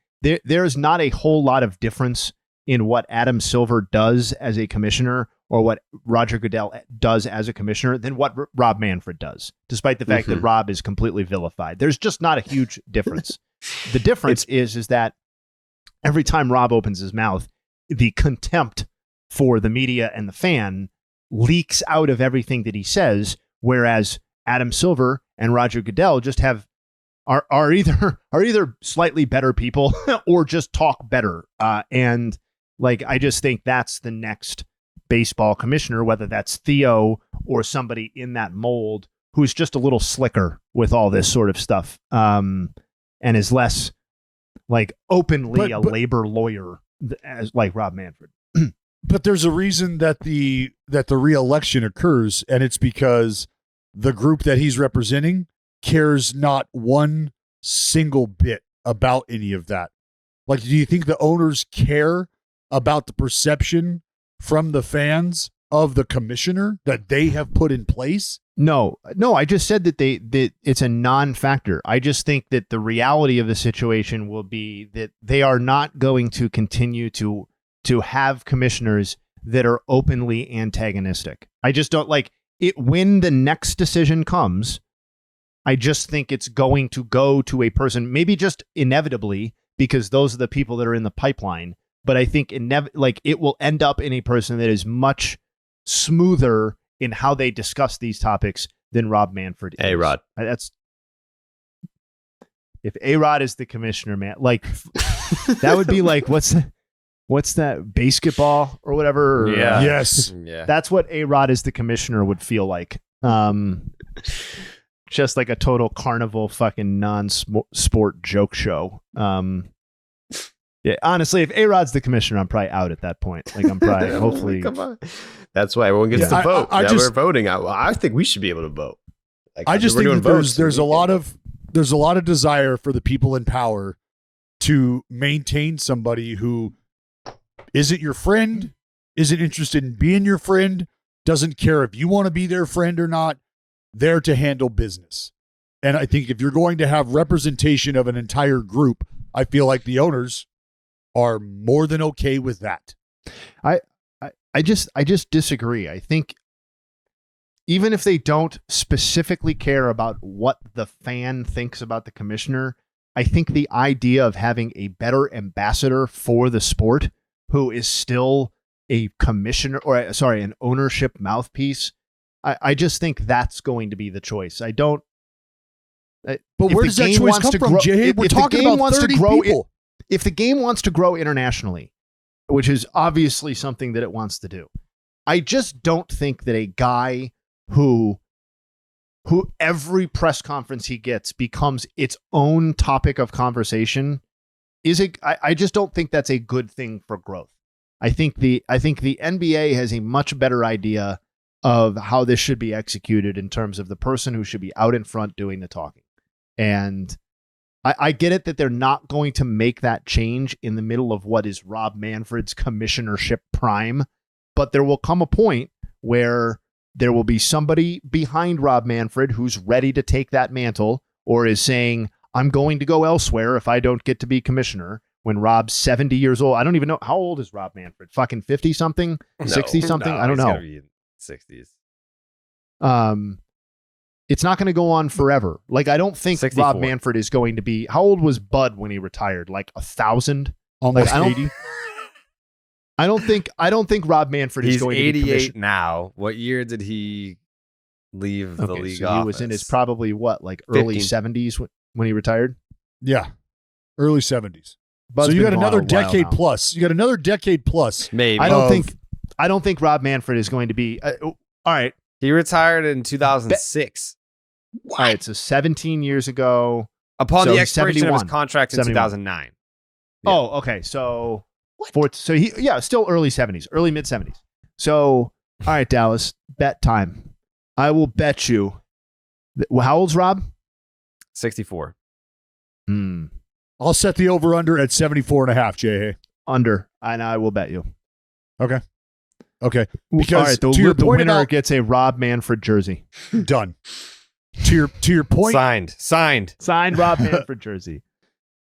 There's not a whole lot of difference in what Adam Silver does as a commissioner or what Roger Goodell does as a commissioner than what Rob Manfred does, despite the fact that Rob is completely vilified. There's just not a huge difference. The difference is that every time Rob opens his mouth, the contempt for the media and the fan leaks out of everything that he says, whereas Adam Silver and Roger Goodell just are either slightly better people or just talk better. And like, I just think that's the next baseball commissioner, whether that's Theo or somebody in that mold who's just a little slicker with all this sort of stuff, and is less like openly a labor lawyer as like Rob Manfred. But there's a reason that the re-election occurs, and it's because the group that he's representing cares not one single bit about any of that. Like, do you think the owners care about the perception from the fans of the commissioner that they have put in place? No, I just said that that it's a non-factor. I just think that the reality of the situation will be that they are not going to continue to have commissioners that are openly antagonistic. I just don't like it when the next decision comes. I just think it's going to go to a person, maybe just inevitably, because those are the people that are in the pipeline. But I think it will end up in a person that is much smoother in how they discuss these topics than Rob Manfred is. A-Rod. That's if A-Rod is the commissioner, man. Like, that would be like, what's that, basketball or whatever? Or, yeah. Yes. Yeah. That's what A-Rod as the commissioner would feel like. Just like a total carnival fucking non-sport joke show. Yeah, honestly, if A-Rod's the commissioner, I'm probably out at that point. Like, I'm probably, hopefully. Come on. That's why everyone gets to vote. We're voting. I think we should be able to vote. Like, I just think that there's a lot of desire for the people in power to maintain somebody who isn't your friend, isn't interested in being your friend, doesn't care if you want to be their friend or not, there to handle business. And I think if you're going to have representation of an entire group, I feel like the owners are more than okay with that. I just disagree. I think even if they don't specifically care about what the fan thinks about the commissioner, I think the idea of having a better ambassador for the sport who is still a commissioner or sorry, an ownership mouthpiece, I just think that's going to be the choice. I don't. But where does that choice come from, Jay? We're talking about 30 people. If the game wants to grow internationally, which is obviously something that it wants to do, I just don't think that a guy who every press conference he gets becomes its own topic of conversation I just don't think that's a good thing for growth. I think the NBA has a much better idea of how this should be executed in terms of the person who should be out in front doing the talking. And I get it that they're not going to make that change in the middle of what is Rob Manfred's commissionership prime, but there will come a point where there will be somebody behind Rob Manfred who's ready to take that mantle or is saying, I'm going to go elsewhere if I don't get to be commissioner. When Rob's 70 years old, I don't even know. How old is Rob Manfred? Fucking 50 something? 60 something? I don't know. Be 60s. It's not going to go on forever. Like, I don't think 64. Rob Manfred is going to be. How old was Bud when he retired? Like 1,000? Almost 80. I don't think Rob Manfred is going to be 88 now. What year did he leave the league so office? He was in his probably like early 70s when he retired? Yeah. Early 70s. Bud's so you got been another gone a while decade now. plus. You got another decade plus. Maybe. I don't think Rob Manfred is going to be all right. He retired in 2006. All right, so 17 years ago. Upon So the he's expiration of his 71. contract in 71. 2009. Yeah. Oh, okay. So still early 70s, early mid 70s. So, all right, Dallas, bet time. I will bet you. How old's Rob? 64. I'll set the over-under at 74.5, Jay. Under, and I will bet you. Okay. Because all right, to your the point winner about gets a Rob Manfred jersey. done. To your point, Signed. Signed Rob Manfred jersey.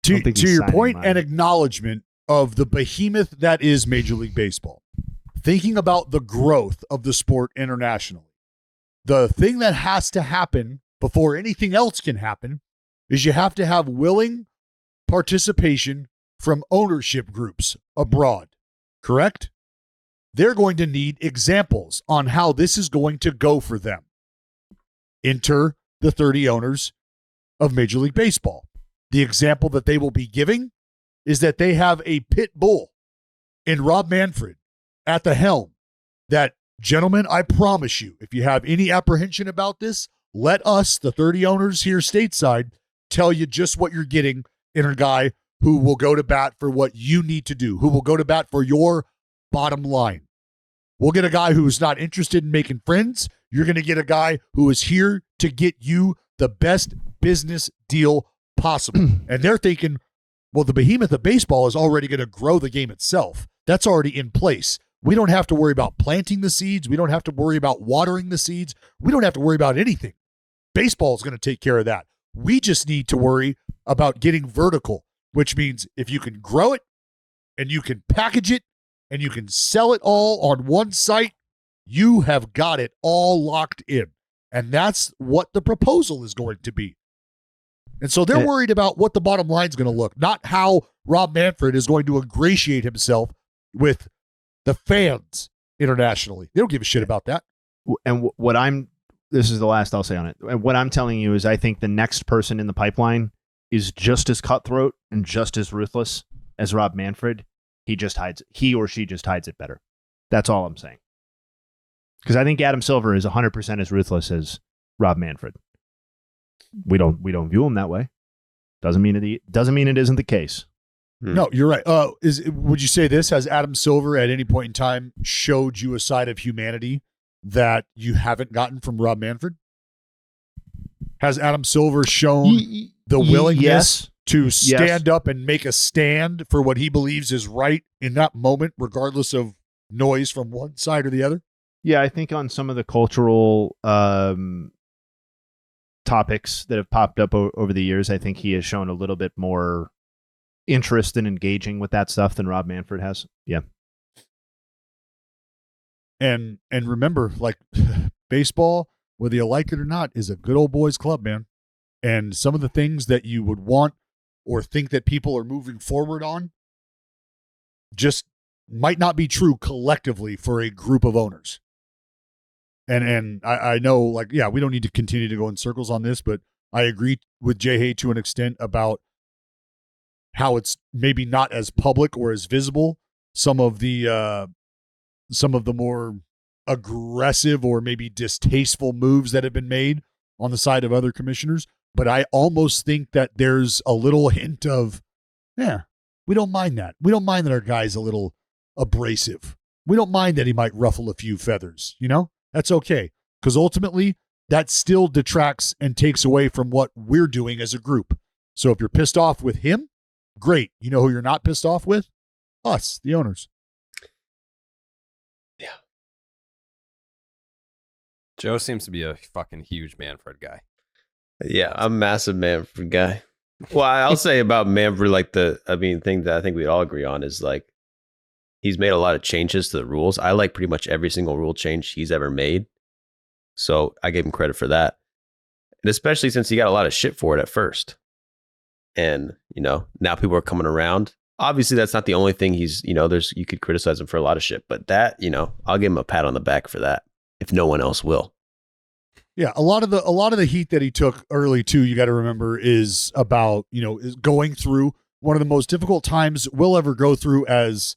to he's your signing point mine. and acknowledgement of the behemoth that is Major League Baseball. Thinking about the growth of the sport internationally, the thing that has to happen before anything else can happen is you have to have willing participation from ownership groups abroad, correct? They're going to need examples on how this is going to go for them. Enter the 30 owners of Major League Baseball. The example that they will be giving is that they have a pit bull in Rob Manfred at the helm that, gentlemen, I promise you, if you have any apprehension about this, let us, the 30 owners here stateside, tell you just what you're getting in a guy who will go to bat for what you need to do, who will go to bat for your bottom line. We'll get a guy who's not interested in making friends. You're going to get a guy who is here to get you the best business deal possible. And they're thinking, well, the behemoth of baseball is already going to grow the game itself. That's already in place. We don't have to worry about planting the seeds. We don't have to worry about watering the seeds. We don't have to worry about anything. Baseball is going to take care of that. We just need to worry about getting vertical, which means if you can grow it and you can package it and you can sell it all on one site, you have got it all locked in. And that's what the proposal is going to be. And so they're worried about what the bottom line is going to look, not how Rob Manfred is going to ingratiate himself with the fans internationally. They don't give a shit about that. And this is the last I'll say on it. And what I'm telling you is I think the next person in the pipeline is just as cutthroat and just as ruthless as Rob Manfred. He or she just hides it better. That's all I'm saying. Because I think Adam Silver is 100% as ruthless as Rob Manfred. We don't view him that way. Doesn't mean it isn't the case. No, you're right. Would you say this? Has Adam Silver at any point in time showed you a side of humanity that you haven't gotten from Rob Manfred? Has Adam Silver shown the willingness to stand up and make a stand for what he believes is right in that moment, regardless of noise from one side or the other? Yeah, I think on some of the cultural topics that have popped up over the years, I think he has shown a little bit more interest in engaging with that stuff than Rob Manfred has. Yeah. And remember, like, baseball, whether you like it or not, is a good old boys club, man. And some of the things that you would want or think that people are moving forward on just might not be true collectively for a group of owners. And I know, like, yeah, we don't need to continue to go in circles on this, but I agree with Jay Hay to an extent about how it's maybe not as public or as visible. Some of the more aggressive or maybe distasteful moves that have been made on the side of other commissioners. But I almost think that there's a little hint of, yeah, we don't mind that. We don't mind that our guy's a little abrasive. We don't mind that he might ruffle a few feathers, you know? That's okay. Because ultimately, that still detracts and takes away from what we're doing as a group. So if you're pissed off with him, great. You know who you're not pissed off with? Us, the owners. Yeah. Joe seems to be a fucking huge Manfred guy. Yeah, I'm a massive Manfred guy. Well, I'll say about Manfred, like thing that I think we all agree on is like he's made a lot of changes to the rules. I like pretty much every single rule change he's ever made. So I give him credit for that. And especially since he got a lot of shit for it at first. And, you know, now people are coming around. Obviously, that's not the only thing he's, you know, you could criticize him for a lot of shit. But that, you know, I'll give him a pat on the back for that if no one else will. Yeah, a lot of the heat that he took early too, you got to remember, is about, you know, is going through one of the most difficult times we'll ever go through as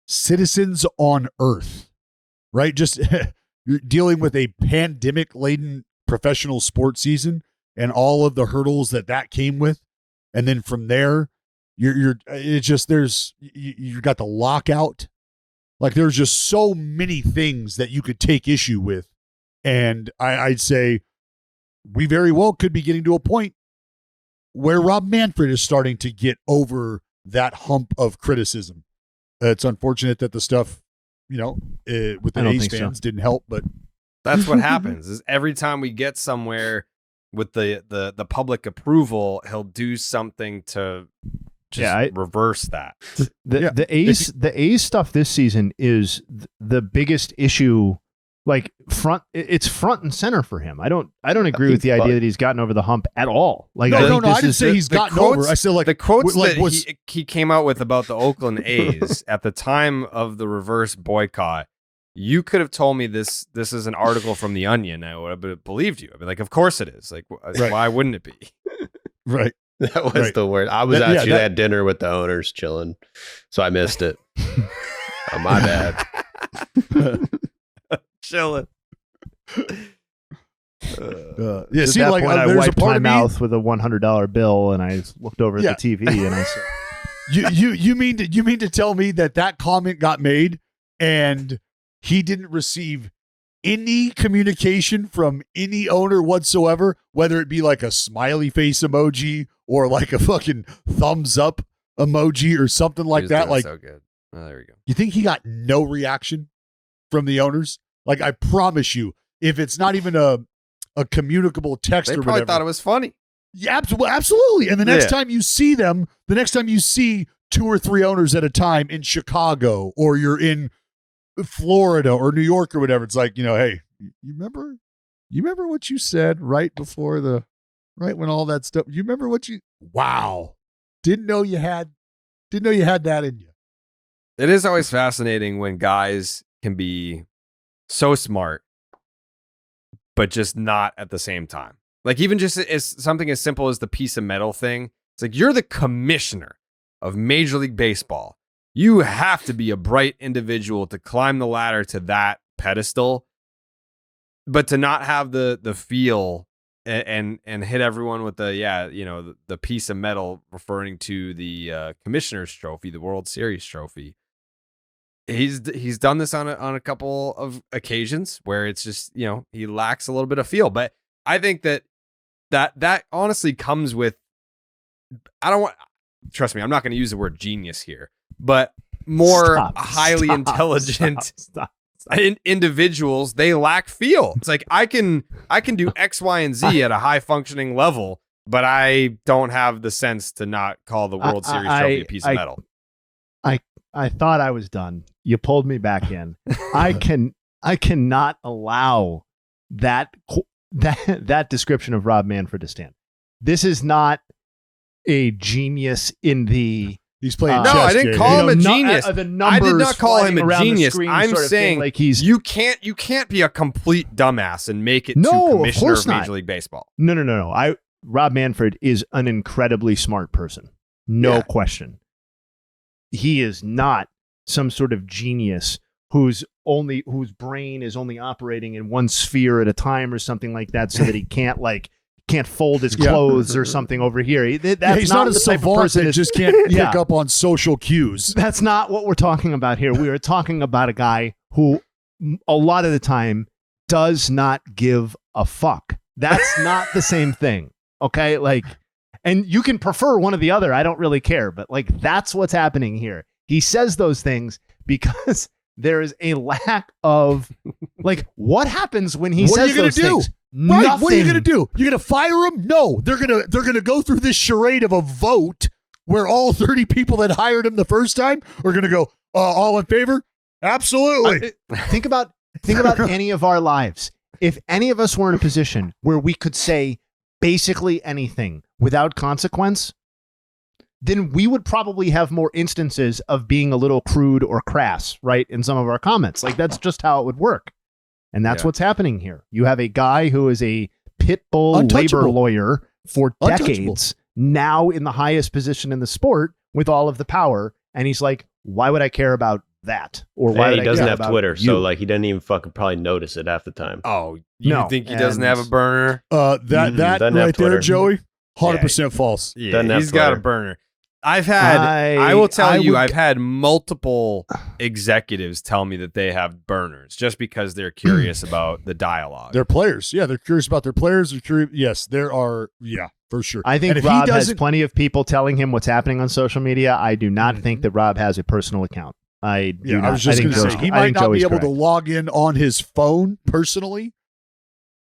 citizens on Earth, right? Just you're dealing with a pandemic-laden professional sports season and all of the hurdles that came with, and then from there, you've got the lockout. Like, there's just so many things that you could take issue with. And I'd say we very well could be getting to a point where Rob Manfred is starting to get over that hump of criticism. It's unfortunate that the stuff, you know, with the A's fans didn't help, but that's what happens. Is every time we get somewhere with the public approval, he'll do something to just reverse that. The A's stuff this season is the biggest issue. Like it's front and center for him. I don't agree with the idea that he's gotten over the hump at all. Like no, I didn't say he's gotten over. I said, like, the quotes that he came out with about the Oakland A's at the time of the reverse boycott. You could have told me this is an article from The Onion. I would have believed you. I'd be like, of course it is. Like, right. Why wouldn't it be? Right. That was the word. I was at dinner with the owners chilling, so I missed it. Oh, my bad. Chilling. Yeah, see, that like point, I there's wiped a part my of me, mouth with a $100 bill, and I looked over at the TV, and I said, "You mean to tell me that comment got made, and he didn't receive any communication from any owner whatsoever, whether it be like a smiley face emoji or like a fucking thumbs up emoji or something like that? Like, so good. Oh, there we go. You think he got no reaction from the owners? Like, I promise you, if it's not even a communicable text they or probably whatever, thought it was funny. Yeah, absolutely. And the next time you see them, the next time you see 2 or 3 owners at a time in Chicago, or you're in Florida or New York or whatever, it's like, you know, hey, you remember what you said right when all that stuff, you remember wow. Didn't know you had that in you. It is always fascinating when guys can be so smart, but just not at the same time. Like, even just as something as simple as the piece of metal thing. It's like, you're the commissioner of Major League Baseball. You have to be a bright individual to climb the ladder to that pedestal, but to not have the feel and hit everyone with the piece of metal referring to the commissioner's trophy, the World Series trophy. He's done this on a couple of occasions where it's just, you know, he lacks a little bit of feel. But I think that honestly comes with I don't want, trust me, I'm not going to use the word genius here, but more highly intelligent individuals, they lack feel. It's like I can do X, Y, and Z at a high functioning level, but I don't have the sense to not call the World Series trophy a piece of metal. I thought I was done. You pulled me back in. I cannot allow that description of Rob Manfred to stand. This is not a genius in the. He's playing. No, I didn't call him a genius. I did not call him a genius. I'm saying like he's. You can't be a complete dumbass and make it to commissioner of Major League Baseball. No. Rob Manfred is an incredibly smart person. No question. He is not some sort of genius whose brain is only operating in one sphere at a time or something like that, so that he can't fold his clothes or something over here. He's not a savant that just can't pick up on social cues. That's not what we're talking about here. We are talking about a guy who a lot of the time does not give a fuck. That's not the same thing. Okay? And you can prefer one or the other. I don't really care. But that's what's happening here. He says those things because there is a lack of what happens when he says those things? Right, Nothing. what are you going to do? You're going to fire him? No, they're going to go through this charade of a vote where all 30 people that hired him the first time are going to go, all in favor? Absolutely. Think about any of our lives. If any of us were in a position where we could say basically anything without consequence, then we would probably have more instances of being a little crude or crass, right, in some of our comments. That's just how it would work. And that's what's happening here. You have a guy who is a pit bull labor lawyer for decades, now in the highest position in the sport with all of the power. And he's like, why would I care about that? Or why he doesn't have Twitter, so he doesn't even fucking probably notice it half the time. Oh, you think he doesn't have a burner? That right there, Joey, 100% false. Yeah, he's got a burner. I've had multiple executives tell me that they have burners just because they're curious about the dialogue. They're players. Yeah, they're curious about their players. They're curious. Yes, there are. Yeah, for sure. I think Rob has plenty of people telling him what's happening on social media. I do not think that Rob has a personal account. I was just going to say, he might not be able to log in on his phone personally,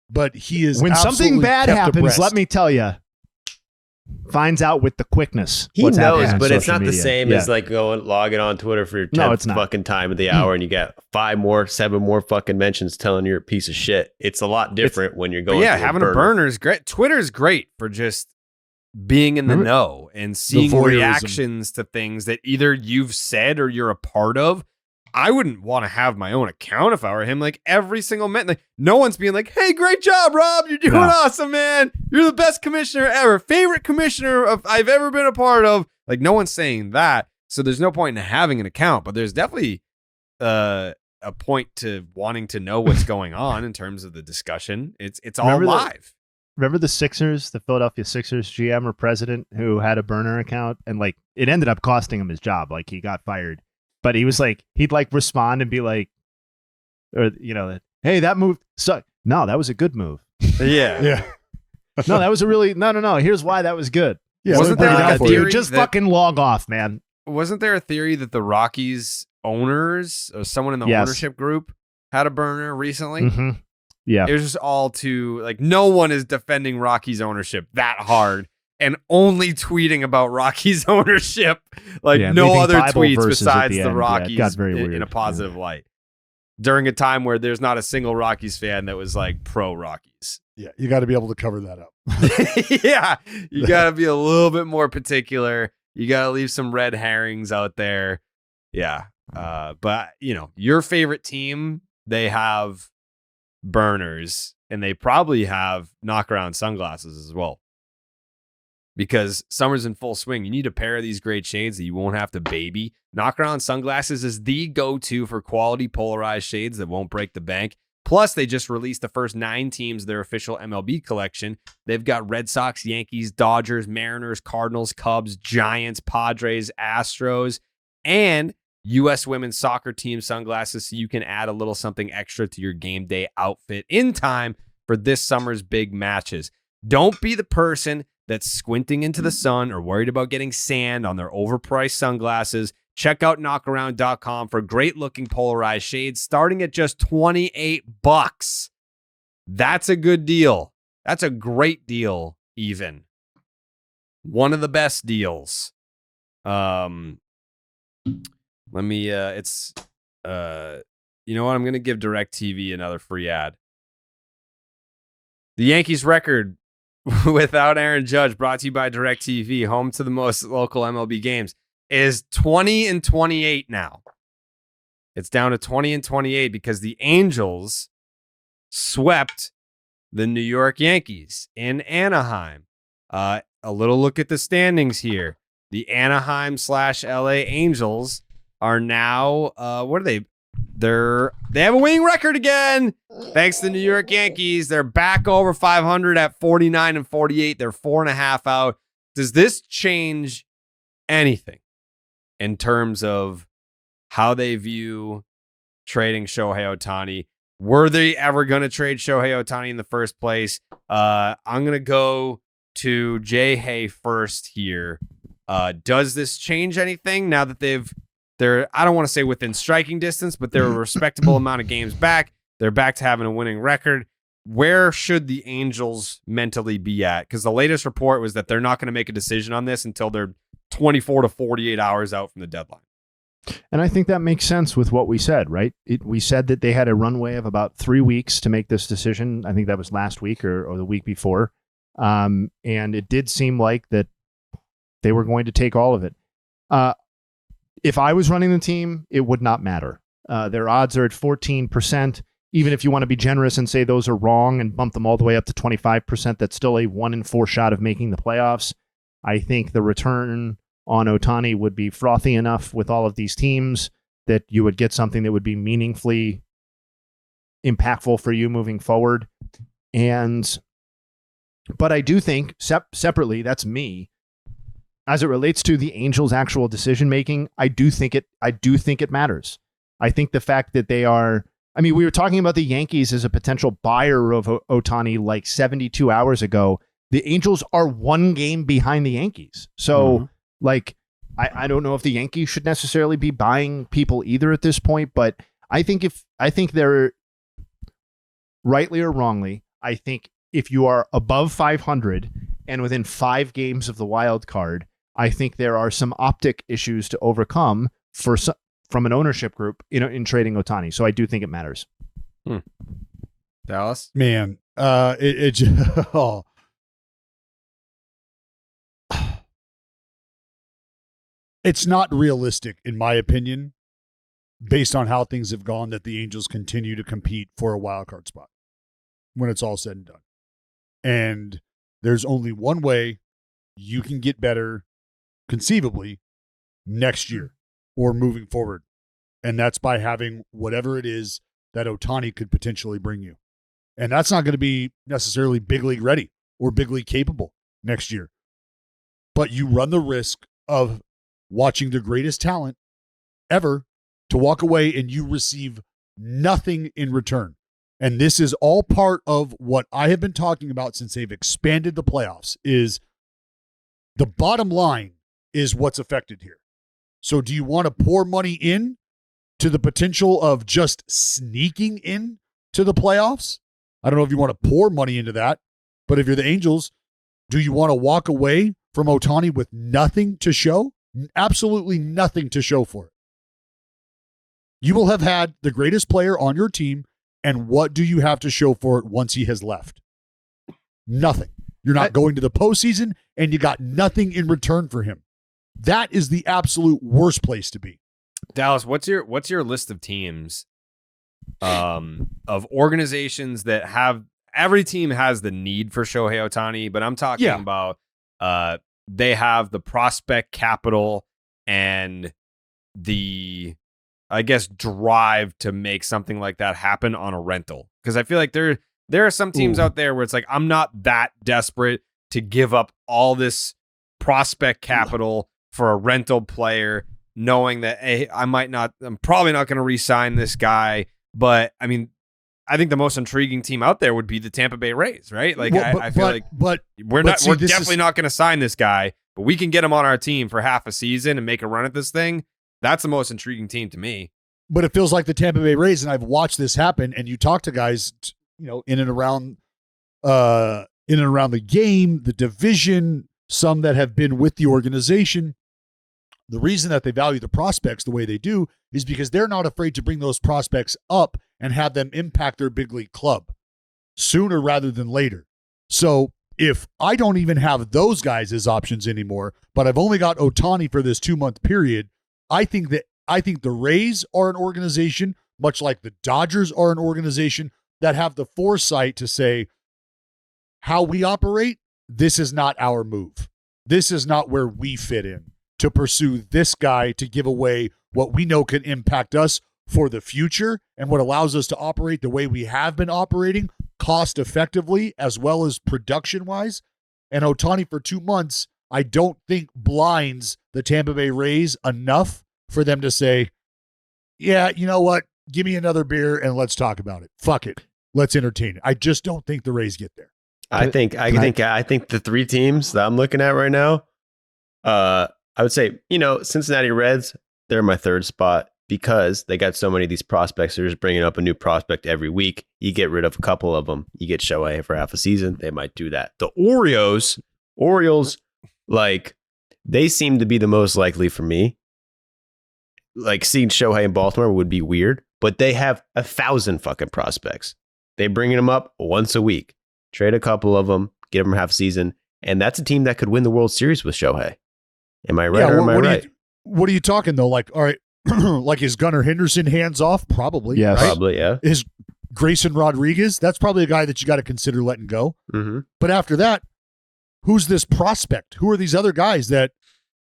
but he is. When something bad happens, let me tell you, finds out with the quickness. He knows, but it's not the same as logging on Twitter for your 10th fucking time of the hour and you get 7 more fucking mentions telling you're a piece of shit. It's a lot different when you're going. Having a burner is great. Twitter is great for just being in the know and seeing reactions to things that either you've said or you're a part of. I wouldn't want to have my own account if I were him. Every single minute, no one's being like, "Hey, great job, Rob! You're doing awesome, man! You're the best commissioner ever, favorite commissioner I've ever been a part of." No one's saying that, so there's no point in having an account. But there's definitely a point to wanting to know what's going on in terms of the discussion. It's all live. Remember the Philadelphia Sixers GM or president who had a burner account, and it ended up costing him his job. He got fired. But he was he'd respond and be like, hey, that move sucked. No, that was a good move. Yeah. No, that was a really, no. Here's why that was good. Yeah. Wasn't there a theory just fucking log off, man. Wasn't there a theory that the Rockies owners or someone in the ownership group had a burner recently? Mm-hmm. Yeah. It was just all too, no one is defending Rockies ownership that hard. And only tweeting about Rockies ownership, no other Bible tweets besides the end. Rockies it got very weird. in a positive light. During a time where there's not a single Rockies fan that was pro Rockies. Yeah, you got to be able to cover that up. Yeah, you got to be a little bit more particular. You got to leave some red herrings out there. Yeah, but your favorite team, they have burners, and they probably have knock-around sunglasses as well. Because summer's in full swing. You need a pair of these great shades that you won't have to baby. Knockaround Sunglasses is the go-to for quality polarized shades that won't break the bank. Plus, they just released the first 9 teams of their official MLB collection. They've got Red Sox, Yankees, Dodgers, Mariners, Cardinals, Cubs, Giants, Padres, Astros, and U.S. women's soccer team sunglasses, so you can add a little something extra to your game day outfit in time for this summer's big matches. Don't be the person that's squinting into the sun or worried about getting sand on their overpriced sunglasses. Check out knockaround.com for great looking polarized shades starting at just $28. That's a good deal. That's a great deal, even. One of the best deals. Let me you know what? I'm gonna give DirecTV another free ad. The Yankees record without Aaron Judge, brought to you by DirecTV, home to the most local MLB games, is 20-28 now. It's down to 20-28 because the Angels swept the New York Yankees in Anaheim. A little look at the standings here. The Anaheim/LA Angels are now, what are they? They have a winning record again. Thanks to the New York Yankees. They're back over 500 at 49-48. They're 4.5 out. Does this change anything in terms of how they view trading Shohei Ohtani? Were they ever going to trade Shohei Ohtani in the first place? I'm going to go to Jay Hay first here. Does this change anything now that they're, I don't want to say within striking distance, but they're a respectable amount of games back. They're back to having a winning record. Where should the Angels mentally be at? Because the latest report was that they're not going to make a decision on this until they're 24 to 48 hours out from the deadline. And I think that makes sense with what we said, right? We said that they had a runway of about 3 weeks to make this decision. I think that was last week or the week before. And it did seem like that they were going to take all of it. If I was running the team, it would not matter. Their odds are at 14%. Even if you want to be generous and say those are wrong and bump them all the way up to 25%, that's still a 1 in 4 shot of making the playoffs. I think the return on Ohtani would be frothy enough with all of these teams that you would get something that would be meaningfully impactful for you moving forward. But I do think separately, that's me. As it relates to the Angels' actual decision making, I do think it matters. I think the fact that they are, I mean, we were talking about the Yankees as a potential buyer of Ohtani like 72 hours ago. The Angels are 1 game behind the Yankees. So, like, I don't know if the Yankees should necessarily be buying people either at this point, but I think they're rightly or wrongly, I think if you are above 500 and within 5 games of the wild card, I think there are some optic issues to overcome from an ownership group in trading Ohtani. So I do think it matters. Dallas? Man, it's not realistic, in my opinion, based on how things have gone, that the Angels continue to compete for a wild card spot when it's all said and done. And there's only one way you can get better conceivably next year or moving forward. And that's by having whatever it is that Ohtani could potentially bring you. And that's not going to be necessarily big league ready or big league capable next year. But you run the risk of watching the greatest talent ever to walk away and you receive nothing in return. And this is all part of what I have been talking about since they've expanded the playoffs, is the bottom line is what's affected here. So do you want to pour money in to the potential of just sneaking in to the playoffs? I don't know if you want to pour money into that, but if you're the Angels, do you want to walk away from Ohtani with nothing to show? Absolutely nothing to show for it. You will have had the greatest player on your team, and what do you have to show for it once he has left? Nothing. You're not going to the postseason, and you got nothing in return for him. That is the absolute worst place to be. Dallas, what's your list of teams, of organizations that have, every team has the need for Shohei Ohtani, but I'm talking about they have the prospect capital and the, I guess, drive to make something like that happen on a rental. Because I feel like there are some teams out there where it's like, I'm not that desperate to give up all this prospect capital for a rental player, knowing that, hey, I'm probably not going to re-sign this guy. But I mean, I think the most intriguing team out there would be the Tampa Bay Rays, right? Like, Well, I feel like we're definitely not going to sign this guy, but we can get him on our team for half a season and make a run at this thing. That's the most intriguing team to me. But it feels like the Tampa Bay Rays, and I've watched this happen. And you talk to guys, in and around the game, the division, some that have been with the organization. The reason that they value the prospects the way they do is because they're not afraid to bring those prospects up and have them impact their big league club sooner rather than later. So if I don't even have those guys as options anymore, but I've only got Ohtani for this 2-month period, I think the Rays are an organization, much like the Dodgers are an organization, that have the foresight to say, how we operate, this is not our move. This is not where we fit in to pursue this guy to give away what we know can impact us for the future and what allows us to operate the way we have been operating cost effectively as well as production wise. And Ohtani for 2 months, I don't think blinds the Tampa Bay Rays enough for them to say, yeah, you know what? Give me another beer and let's talk about it. Fuck it. Let's entertain it. I just don't think the Rays get there. I think the 3 teams that I'm looking at right now, I would say, Cincinnati Reds, they're my 3rd spot because they got so many of these prospects. They're just bringing up a new prospect every week. You get rid of a couple of them. You get Shohei for half a season. They might do that. The Orioles, like, they seem to be the most likely for me. Like, seeing Shohei in Baltimore would be weird, but they have 1,000 fucking prospects. They bringing them up once a week. Trade a couple of them, get them half a season, and that's a team that could win the World Series with Shohei. Am I right or am I right? What are you talking, though? Like, all right, like is Gunnar Henderson hands off? Probably. Yes. Right? Probably, yeah. Is Grayson Rodriguez? That's probably a guy that you got to consider letting go. Mm-hmm. But after that, who's this prospect? Who are these other guys that,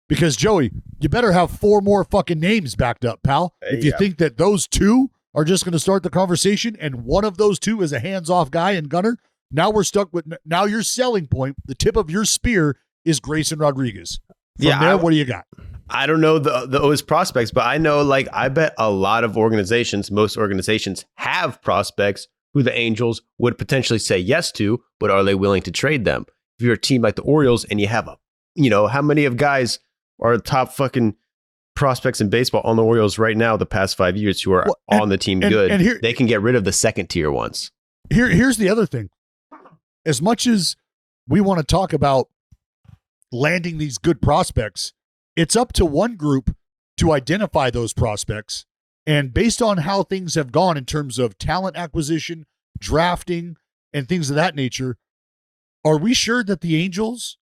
because Joey, you better have 4 more fucking names backed up, pal. If you think that those 2 are just going to start the conversation and one of those 2 is a hands-off guy and Gunnar, now we're stuck with, now your selling point, the tip of your spear is Grayson Rodriguez. From there, what do you got? I don't know those prospects, but I know, like, I bet a lot of organizations, most organizations have prospects who the Angels would potentially say yes to, but are they willing to trade them? If you're a team like the Orioles and you have how many of guys are top fucking prospects in baseball on the Orioles right now the past 5 years who are on the team good, and here, they can get rid of the second tier ones. Here's the other thing. As much as we want to talk about landing these good prospects, it's up to one group to identify those prospects. And based on how things have gone in terms of talent acquisition, drafting, and things of that nature, are we sure that the Angels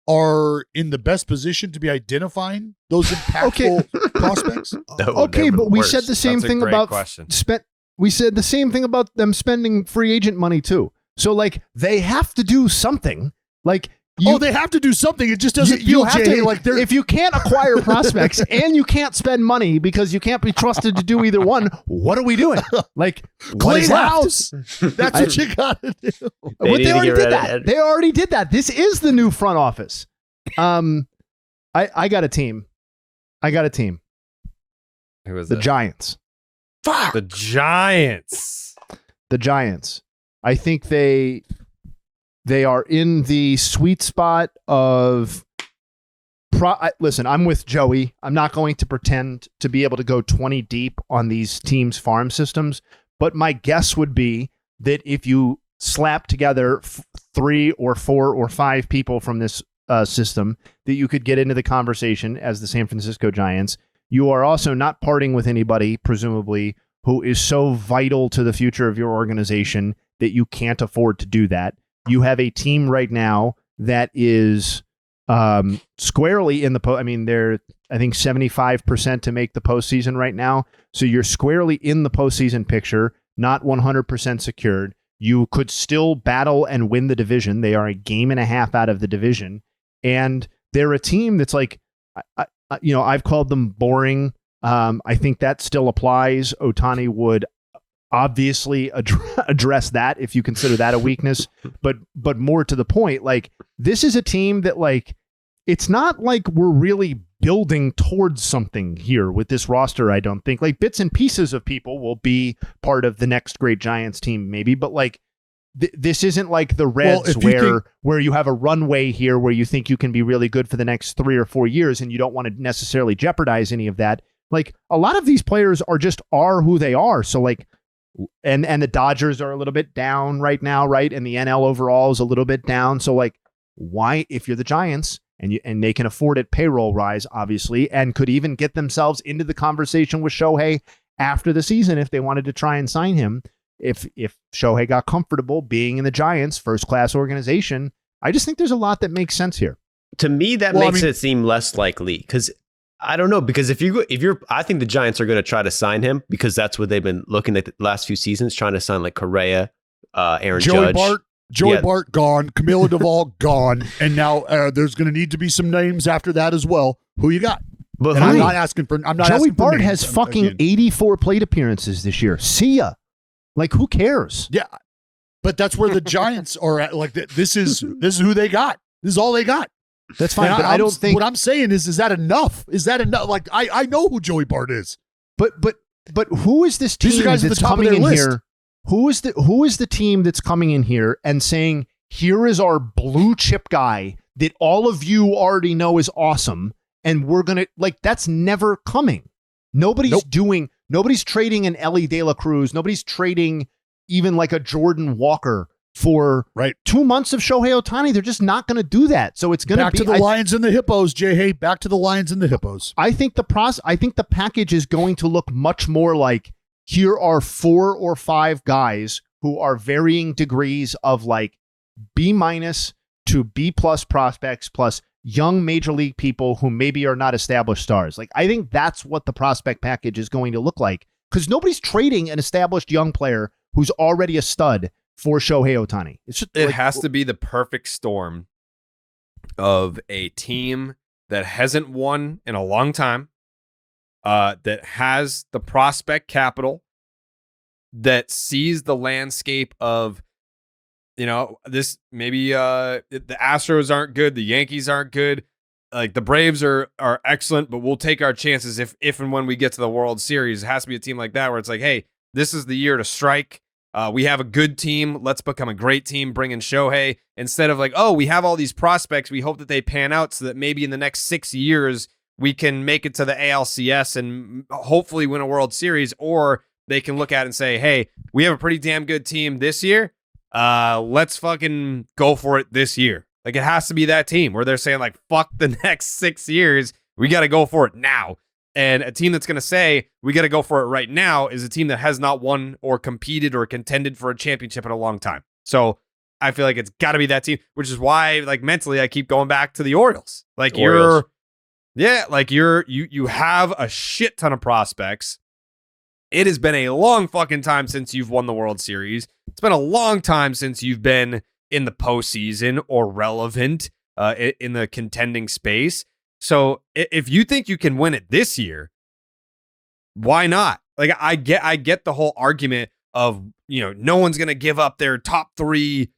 are in the best position to be identifying those impactful prospects? Okay, but we said the same thing about we said the same thing about them spending free agent money too. So, like, they have to do something. Like, they have to do something. It just doesn't feel like they're. If you can't acquire prospects and you can't spend money because you can't be trusted to do either one, what are we doing? Like, clean house. That's what you got to do. But they already did that. They already did that. This is the new front office. I got a team. Who was the Giants? Fuck. The Giants. I think they are in the sweet spot of listen, I'm with Joey. I'm not going to pretend to be able to go 20 deep on these teams' farm systems, but my guess would be that if you slap together 3 or 4 or 5 people from this system, that you could get into the conversation as the San Francisco Giants. You are also not parting with anybody, presumably, who is so vital to the future of your organization that you can't afford to do that. You have a team right now that is squarely in the I mean, they're, I think, 75% to make the postseason right now. So you're squarely in the postseason picture, not 100% secured. You could still battle and win the division. They are a game and a half out of the division. And they're a team that's like, I've called them boring. I think that still applies. Ohtani would obviously address that if you consider that a weakness, but more to the point, like, this is a team that, like, it's not like we're really building towards something here with this roster. I don't think like bits and pieces of people will be part of the next great Giants team, maybe, but like this isn't like the Reds where you have a runway here where you think you can be really good for the next 3 or 4 years and you don't want to necessarily jeopardize any of that. Like a lot of these players are who they are. So like, and the Dodgers are a little bit down right now, right? And the NL overall is a little bit down. So like, why, if you're the Giants, and they can afford it, payroll rise, obviously, and could even get themselves into the conversation with Shohei after the season if they wanted to try and sign him. If Shohei got comfortable being in the Giants' first-class organization, I just think there's a lot that makes sense here. To me, that makes it seem less likely because I don't know. Because I think the Giants are going to try to sign him because that's what they've been looking at the last few seasons, trying to sign like Correa, Aaron Judge. Joey Bart gone, Camilo Duvall gone, and now there's going to need to be some names after that as well. Who you got? But I'm not asking for. Joey Bart has fucking 84 plate appearances this year. See ya. Like who cares? Yeah, but that's where the Giants are at. Like this is who they got. This is all they got. That's fine. But I don't think what I'm saying is that enough? Is that enough? Like I know who Joey Bart is, but who is this team that's coming in here? Who is the team that's coming in here and saying, here is our blue chip guy that all of you already know is awesome, and we're going to, like, that's never coming. Nobody's trading an Ellie De La Cruz. Nobody's trading even like a Jordan Walker for 2 months of Shohei Ohtani. They're just not going to do that. So it's going to be back to the Lions and the Hippos, Jay. Back to the Lions and the Hippos. I think the package is going to look much more like, here are 4 or 5 guys who are varying degrees of like B- to B+ prospects plus young major league people who maybe are not established stars. Like, I think that's what the prospect package is going to look like because nobody's trading an established young player who's already a stud for Shohei Ohtani. It has to be the perfect storm of a team that hasn't won in a long time, that has the prospect capital, that sees the landscape of, this maybe the Astros aren't good, the Yankees aren't good, like the Braves are excellent, but we'll take our chances if and when we get to the World Series. It has to be a team like that where it's like, hey, this is the year to strike. We have a good team. Let's become a great team. Bring in Shohei instead of like, oh, we have all these prospects. We hope that they pan out so that maybe in the next 6 years we can make it to the ALCS and hopefully win a World Series. Or they can look at it and say, hey, we have a pretty damn good team this year. Let's fucking go for it this year. Like it has to be that team where they're saying like, fuck the next 6 years. We got to go for it now. And a team that's going to say, we got to go for it right now is a team that has not won or competed or contended for a championship in a long time. So I feel like it's got to be that team, which is why like mentally I keep going back to the Orioles. Like you have a shit ton of prospects. It has been a long fucking time since you've won the World Series. It's been a long time since you've been in the postseason or relevant in the contending space. So if you think you can win it this year, why not? Like I get the whole argument of, no one's going to give up their top 3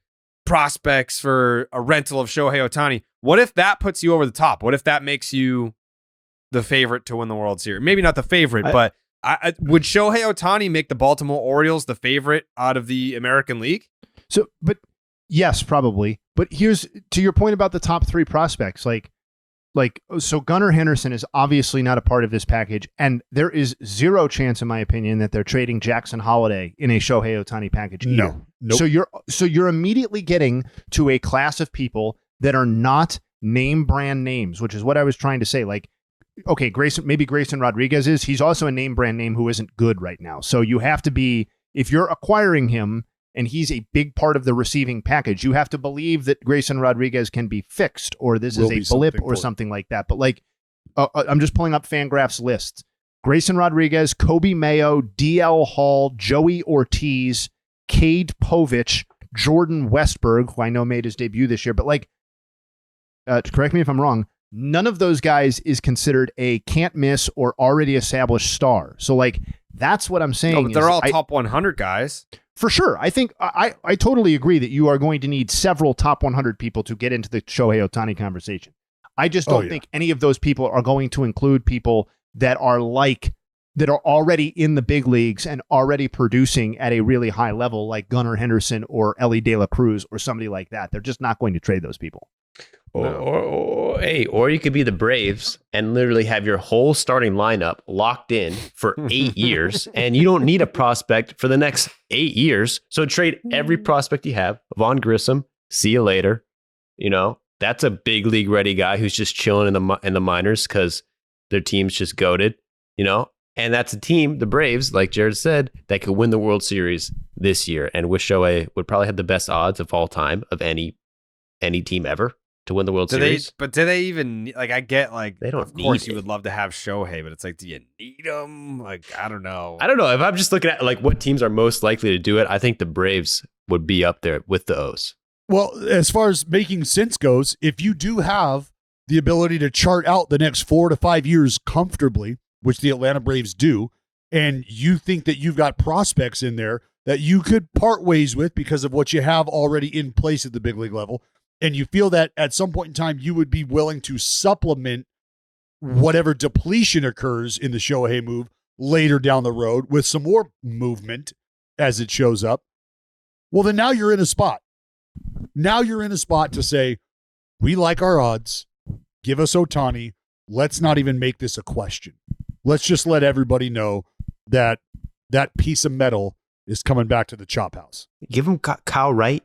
prospects for a rental of Shohei Ohtani. What if that puts you over the top? What if that makes you the favorite to win the World Series? Maybe not the favorite, but would Shohei Ohtani make the Baltimore Orioles the favorite out of the American League? So, but yes, probably. But here's to your point about the top 3 prospects, so Gunnar Henderson is obviously not a part of this package, and there is zero chance, in my opinion, that they're trading Jackson Holliday in a Shohei Ohtani package either. No. Nope. So you're immediately getting to a class of people that are not name brand names, which is what I was trying to say. Like, okay, Grayson Rodriguez is. He's also a name brand name who isn't good right now. So you have to be, if you're acquiring him, and he's a big part of the receiving package, you have to believe that Grayson Rodriguez can be fixed, or this is a blip or something like that. But like, I'm just pulling up Fangraphs lists. Grayson Rodriguez, Kobe Mayo, DL Hall, Joey Ortiz, Cade Povich, Jordan Westberg, who I know made his debut this year. But like, correct me if I'm wrong, none of those guys is considered a can't miss or already established star. So like, that's what I'm saying. No, but they're all top 100 guys. For sure. I think I totally agree that you are going to need several top 100 people to get into the Shohei Ohtani conversation. I just don't think any of those people are going to include people that are already in the big leagues and already producing at a really high level, like Gunnar Henderson or Ellie De La Cruz or somebody like that. They're just not going to trade those people. Or you could be the Braves and literally have your whole starting lineup locked in for 8 years, and you don't need a prospect for the next 8 years. So trade every prospect you have. Vaughn Grissom, see you later. You know, that's a big league ready guy who's just chilling in the minors because their team's just goated. You know, and that's a team, the Braves, like Jared said, that could win the World Series this year, and with Shohei would probably have the best odds of all time of any team ever to win the World Series. But do they even, like, I get, like, they don't of course you it. would love to have Shohei, but it's like, do you need him? Like, I don't know. If I'm just looking at like what teams are most likely to do it, I think the Braves would be up there with the O's. Well, as far as making sense goes, if you do have the ability to chart out the next 4 to 5 years comfortably, which the Atlanta Braves do, and you think that you've got prospects in there that you could part ways with because of what you have already in place at the big league level, and you feel that at some point in time you would be willing to supplement whatever depletion occurs in the Shohei move later down the road with some more movement as it shows up, well, then now you're in a spot. Now you're in a spot to say, we like our odds. Give us Ohtani. Let's not even make this a question. Let's just let everybody know that that piece of metal is coming back to the chop house. Give them Kyle Wright,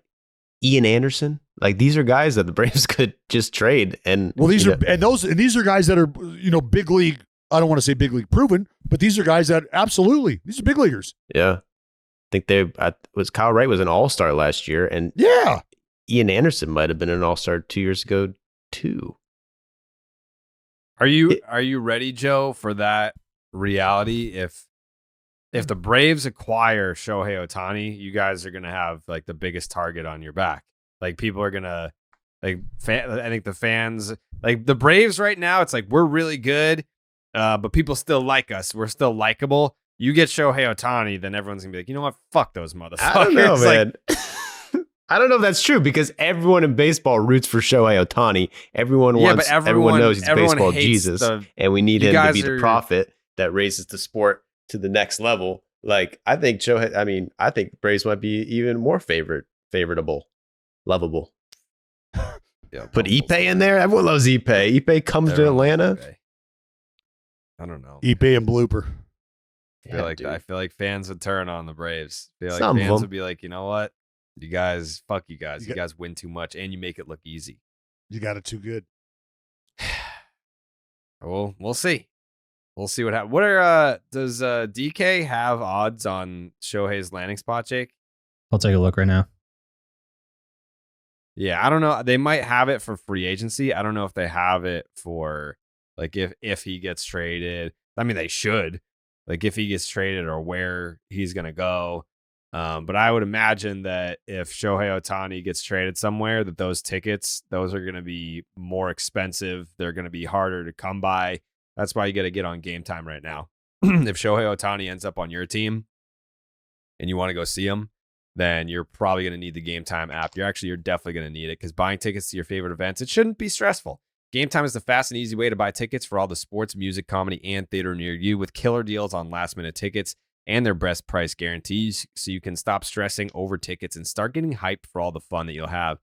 Ian Anderson. Like, these are guys that the Braves could just trade. And well, these are guys that are, big league. I don't want to say big league proven, but these are guys that absolutely, these are big leaguers. Yeah. I think Kyle Wright was an all-star last year, and yeah, Ian Anderson might have been an all-star 2 years ago too. Are you ready, Joe, for that reality? If the Braves acquire Shohei Ohtani, you guys are gonna have like the biggest target on your back. Like, people are gonna I think the fans, like the Braves right now, it's like, we're really good, but people still like us. We're still likable. You get Shohei Ohtani, then everyone's gonna be like, you know what? Fuck those motherfuckers. I don't know, man. I don't know if that's true, because everyone in baseball roots for Shohei Ohtani. Everyone knows he's baseball Jesus, and we need him to be the prophet that raises the sport to the next level. Like, I think I think Braves might be even more favorable, lovable. Yeah, put Ipe in there. Everyone loves Ipe. Ipe comes to Atlanta. I don't know. Ipe and blooper. I feel like fans would turn on the Braves. I feel like Some fans would be like, you know what? You guys, fuck you guys. You guys win too much, and you make it look easy. You got it too good. Well, we'll see. We'll see what happens. Does DK have odds on Shohei's landing spot, Jake? I'll take a look right now. Yeah, I don't know. They might have it for free agency. I don't know if they have it for, like, if he gets traded. I mean, they should. Like, if he gets traded or where he's going to go. But I would imagine that if Shohei Ohtani gets traded somewhere, that those tickets, those are going to be more expensive. They're going to be harder to come by. That's why you got to get on Game Time right now. If Shohei Ohtani ends up on your team and you want to go see him, then you're probably going to need the Game Time app. You're definitely going to need it, because buying tickets to your favorite events, it shouldn't be stressful. Game Time is the fast and easy way to buy tickets for all the sports, music, comedy, and theater near you, with killer deals on last-minute tickets and their best price guarantees, so you can stop stressing over tickets and start getting hyped for all the fun that you'll have.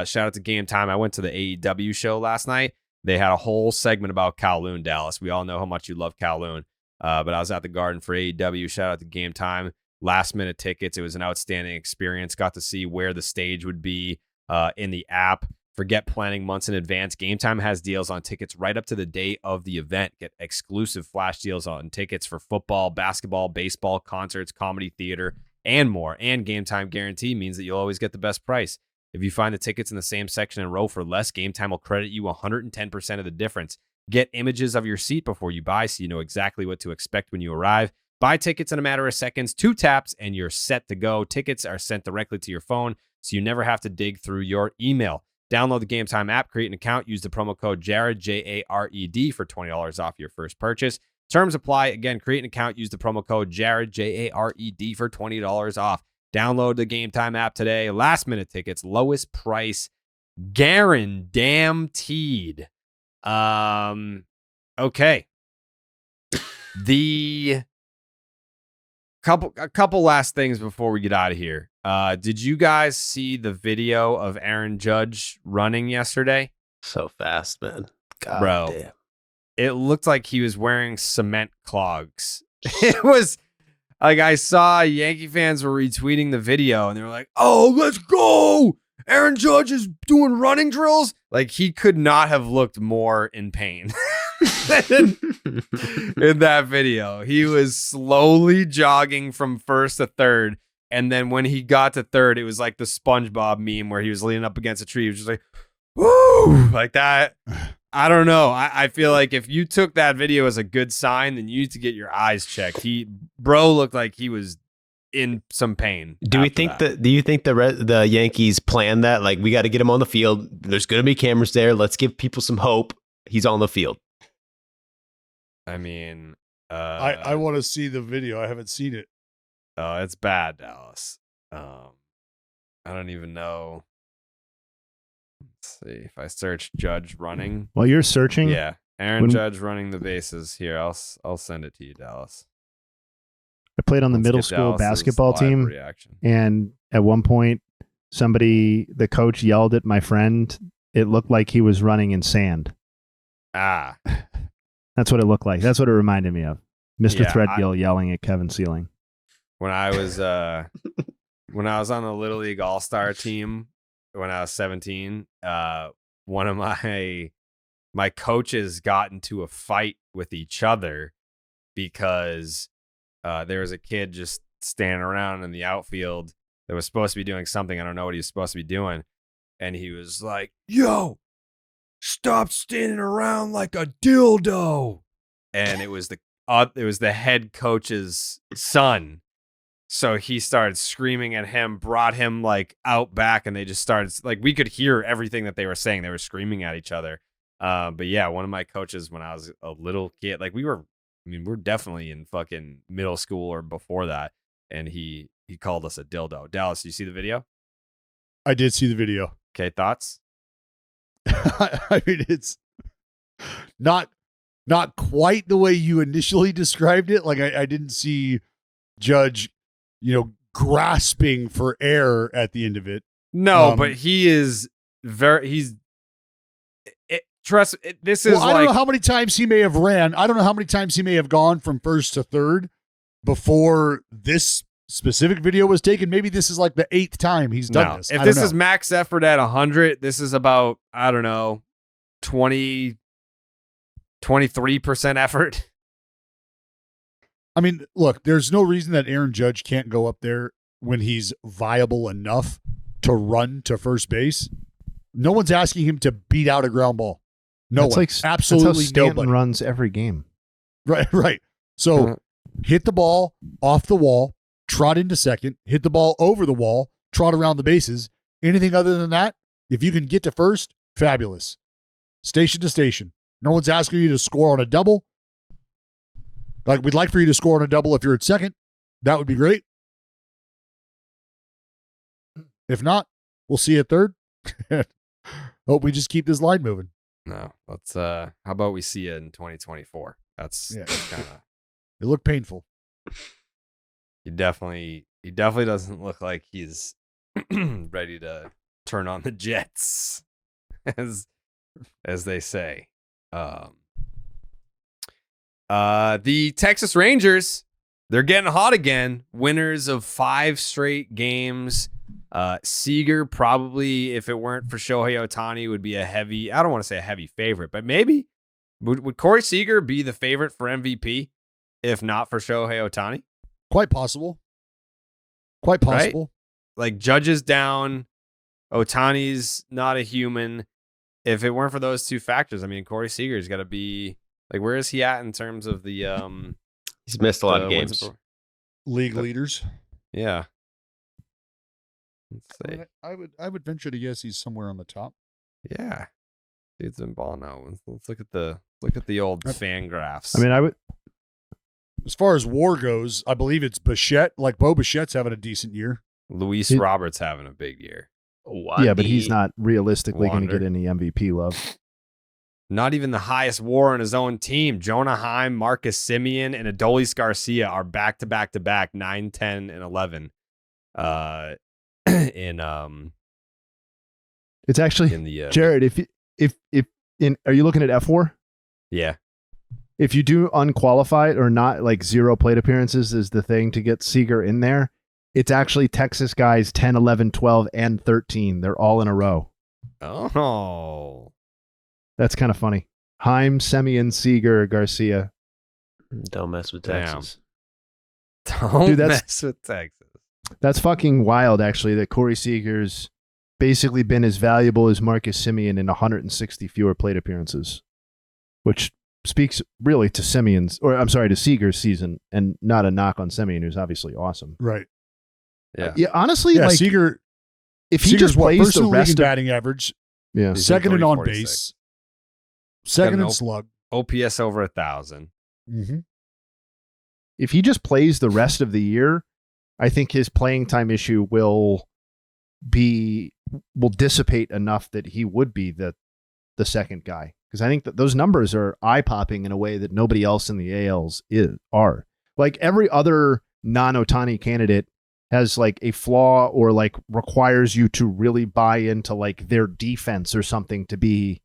Shout out to Game Time. I went to the AEW show last night. They had a whole segment about Kowloon, Dallas. We all know how much you love Kowloon, but I was at the Garden for AEW. Shout out to Game Time. Last-minute tickets. It was an outstanding experience. Got to see where the stage would be in the app. Forget planning months in advance. Game Time has deals on tickets right up to the day of the event. Get exclusive flash deals on tickets for football, basketball, baseball, concerts, comedy, theater, and more. And Game Time guarantee means that you'll always get the best price. If you find the tickets in the same section and row for less, Game Time will credit you 110% of the difference. Get images of your seat before you buy, so you know exactly what to expect when you arrive. Buy tickets in a matter of seconds, 2 taps, and you're set to go. Tickets are sent directly to your phone, so you never have to dig through your email. Download the Game Time app, create an account, use the promo code Jared, Jared, for $20 off your first purchase. Terms apply. Again, create an account, use the promo code Jared, Jared, for $20 off. Download the Game Time app today. Last minute tickets, lowest price, guaranteed. Okay. The a couple last things before we get out of here. Did you guys see the video of Aaron Judge running yesterday? So fast, man. God Bro, damn. it looked like he was wearing cement clogs. It was like I saw Yankee fans were retweeting the video and they were like, "Oh, let's go! Aaron Judge is doing running drills." Like he could not have looked more in pain in that video. He was slowly jogging from first to third. And then when he got to third, it was like the SpongeBob meme where he was leaning up against a tree. He was just like, woo, like that. I don't know. I feel like if you took that video as a good sign, then you need to get your eyes checked. Bro looked like he was in some pain. Do you think the Yankees planned that? Like, we got to get him on the field. There's going to be cameras there. Let's give people some hope. He's on the field. I mean, I want to see the video. I haven't seen it. Oh, it's bad, Dallas. I don't even know. Let's see if I search Judge running. While you're searching, Yeah, Aaron Judge running the bases. Here, I'll send it to you, Dallas. I played on the Let's middle get school Dallas's basketball live team, reaction. and at one point, the coach yelled at my friend. It looked like he was running in sand. Ah, That's what it looked like. That's what it reminded me of. Mr. Yeah, Threadgill yelling at Kevin Sealing. when I was on the Little League All-Star team when I was 17, one of my coaches got into a fight with each other because there was a kid just standing around in the outfield that was supposed to be doing something. I don't know what he was supposed to be doing. And he was like, "Yo, stop standing around like a dildo." And it was the head coach's son. So he started screaming at him, brought him like out back, and they just started like, we could hear everything that they were saying. They were screaming at each other. But yeah, one of my coaches when I was a little kid, like we're definitely in fucking middle school or before that. And he called us a dildo. Dallas, you see the video? I did see the video. Okay, thoughts? I mean, it's not quite the way you initially described it. Like I didn't see Judge, grasping for air at the end of it. No, but this is I don't know how many times he may have ran. I don't know how many times he may have gone from first to third before this specific video was taken. Maybe this is like the 8th time he's done this. If this is max effort at 100, this is about, I don't know, 23% effort. I mean, look, there's no reason that Aaron Judge can't go up there when he's viable enough to run to first base. No one's asking him to beat out a ground ball. Absolutely that's how Stanton nobody runs every game. Right. So hit the ball off the wall, trot into second, hit the ball over the wall, trot around the bases. Anything other than that, if you can get to first, fabulous. Station to station. No one's asking you to score on a double. Like, we'd like for you to score on a double if you're at second. That would be great. If not, we'll see you at third. Hope we just keep this line moving. No, let's. How about we see it in 2024? That's kind of. It looked painful. He definitely doesn't look like he's ready to turn on the jets, as they say. The Texas Rangers, they're getting hot again. Winners of 5 straight games. Seager probably, if it weren't for Shohei Ohtani, would be a heavy, I don't want to say a heavy favorite, but maybe. Would Corey Seager be the favorite for MVP if not for Shohei Ohtani? Quite possible. Right? Like, Judge is down. Ohtani's not a human. If it weren't for those two factors, I mean, Corey Seager's got to be, like, where is he at in terms of the he's missed a lot of games. League leaders. Yeah. Let's see. I would venture to guess he's somewhere on the top. Yeah. Dude's been balling out. Let's look at the old fan graphs. I mean, I would. As far as WAR goes, I believe it's Bichette. Like, Bo Bichette's having a decent year. Luis Roberts having a big year. Yeah, but he's not realistically going to get any MVP love. Not even the highest WAR on his own team. Jonah Heim, Marcus Semien, and Adolis Garcia are back to back to back 9, 10, and 11. It's actually in the Jared. Are you looking at F4? Yeah. If you do unqualified or not, like 0 plate appearances is the thing to get Seager in there. It's actually Texas guys 10, 11, 12, and 13. They're all in a row. Oh. That's kind of funny. Heim, Semien, Seager, Garcia. Don't mess with Texas. Don't mess with Texas. That's fucking wild, actually, that Corey Seager's basically been as valuable as Marcus Semien in 160 fewer plate appearances, which speaks really to to Seager's season, and not a knock on Semien, who's obviously awesome. Right. Yeah. Yeah, honestly, Yeah, like Seager, if he Seager's just plays first the in the league rest in of batting average, yeah, He's second in on 46. base, second Got in an slug. OPS over 1,000. Mm-hmm. if he just plays the rest of the year, I think his playing time issue will dissipate enough that he would be the second guy. Because I think that those numbers are eye-popping in a way that nobody else in the ALs are. Like every other non-Ohtani candidate has like a flaw or like requires you to really buy into like their defense or something to be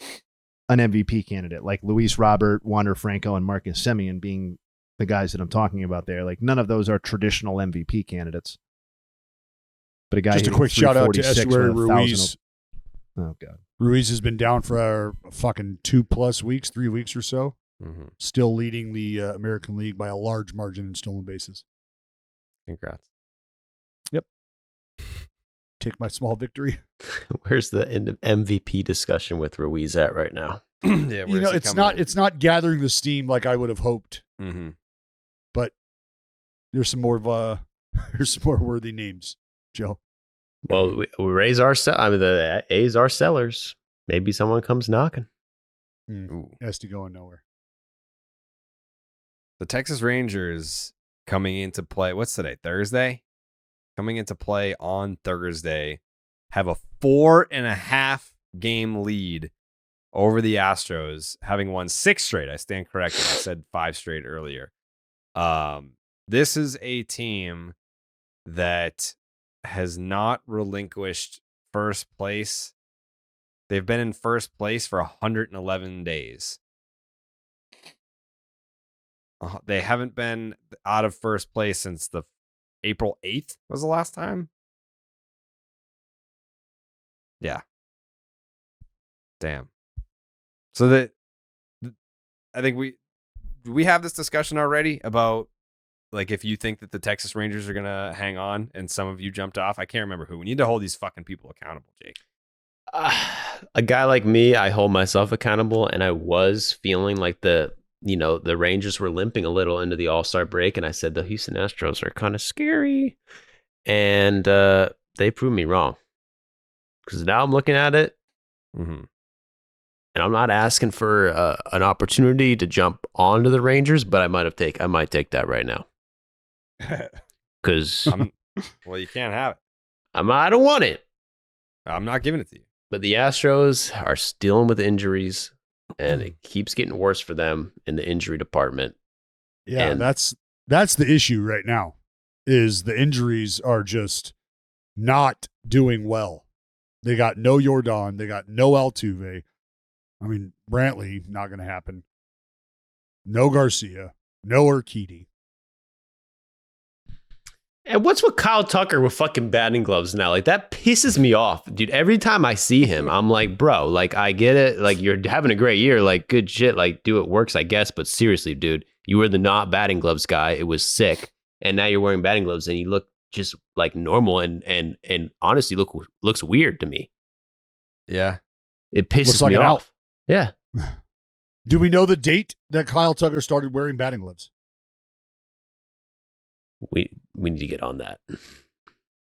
an MVP candidate. Like Luis Robert, Wander Franco, and Marcus Semien being the guys that I'm talking about there. Like none of those are traditional MVP candidates. But a guy Just a quick shout out to Estuary Ruiz. Oh God. Ruiz has been down for fucking 3 weeks or so. Mm-hmm. Still leading the American League by a large margin in stolen bases. Congrats. Take my small victory. Where's the MVP discussion with Ruiz at right now? Yeah, You know, it's not gathering the steam like I would have hoped. Mm-hmm. But there's some more worthy names, Joe. Well, we Rays are the A's are sellers. Maybe someone comes knocking. Has to go nowhere. The Texas Rangers coming into play. What's today? Thursday? Coming into play on Thursday, have a 4.5 game lead over the Astros, having won 6 straight. I stand corrected. I said 5 straight earlier. This is a team that has not relinquished first place. They've been in first place for 111 days. They haven't been out of first place since the April 8th was the last time. Yeah. Damn. So I think we have this discussion already about like if you think that the Texas Rangers are going to hang on and some of you jumped off. I can't remember who. We need to hold these fucking people accountable, Jake. A guy like me, I hold myself accountable, and I was feeling like the Rangers were limping a little into the All-Star break, and I said the Houston Astros are kind of scary, and they proved me wrong. Because now I'm looking at it, and I'm not asking for an opportunity to jump onto the Rangers, but I might take that right now. Because well, you can't have it. I don't want it. I'm not giving it to you. But the Astros are dealing with injuries, and it keeps getting worse for them in the injury department. Yeah, and that's the issue right now. Is the injuries are just not doing well. They got no Jordan, they got no Altuve. I mean, Brantley not going to happen. No Garcia, no Urquidy. And what's with Kyle Tucker with fucking batting gloves now? Like, that pisses me off, dude. Every time I see him, I'm like, bro, like, I get it. Like, you're having a great year. Like, good shit. Like, do it works, I guess. But seriously, dude, you were the not batting gloves guy. It was sick. And now you're wearing batting gloves and you look just like normal and honestly looks weird to me. Yeah. It pisses Looks like me an off. Yeah. Do we know the date that Kyle Tucker started wearing batting gloves? We need to get on that.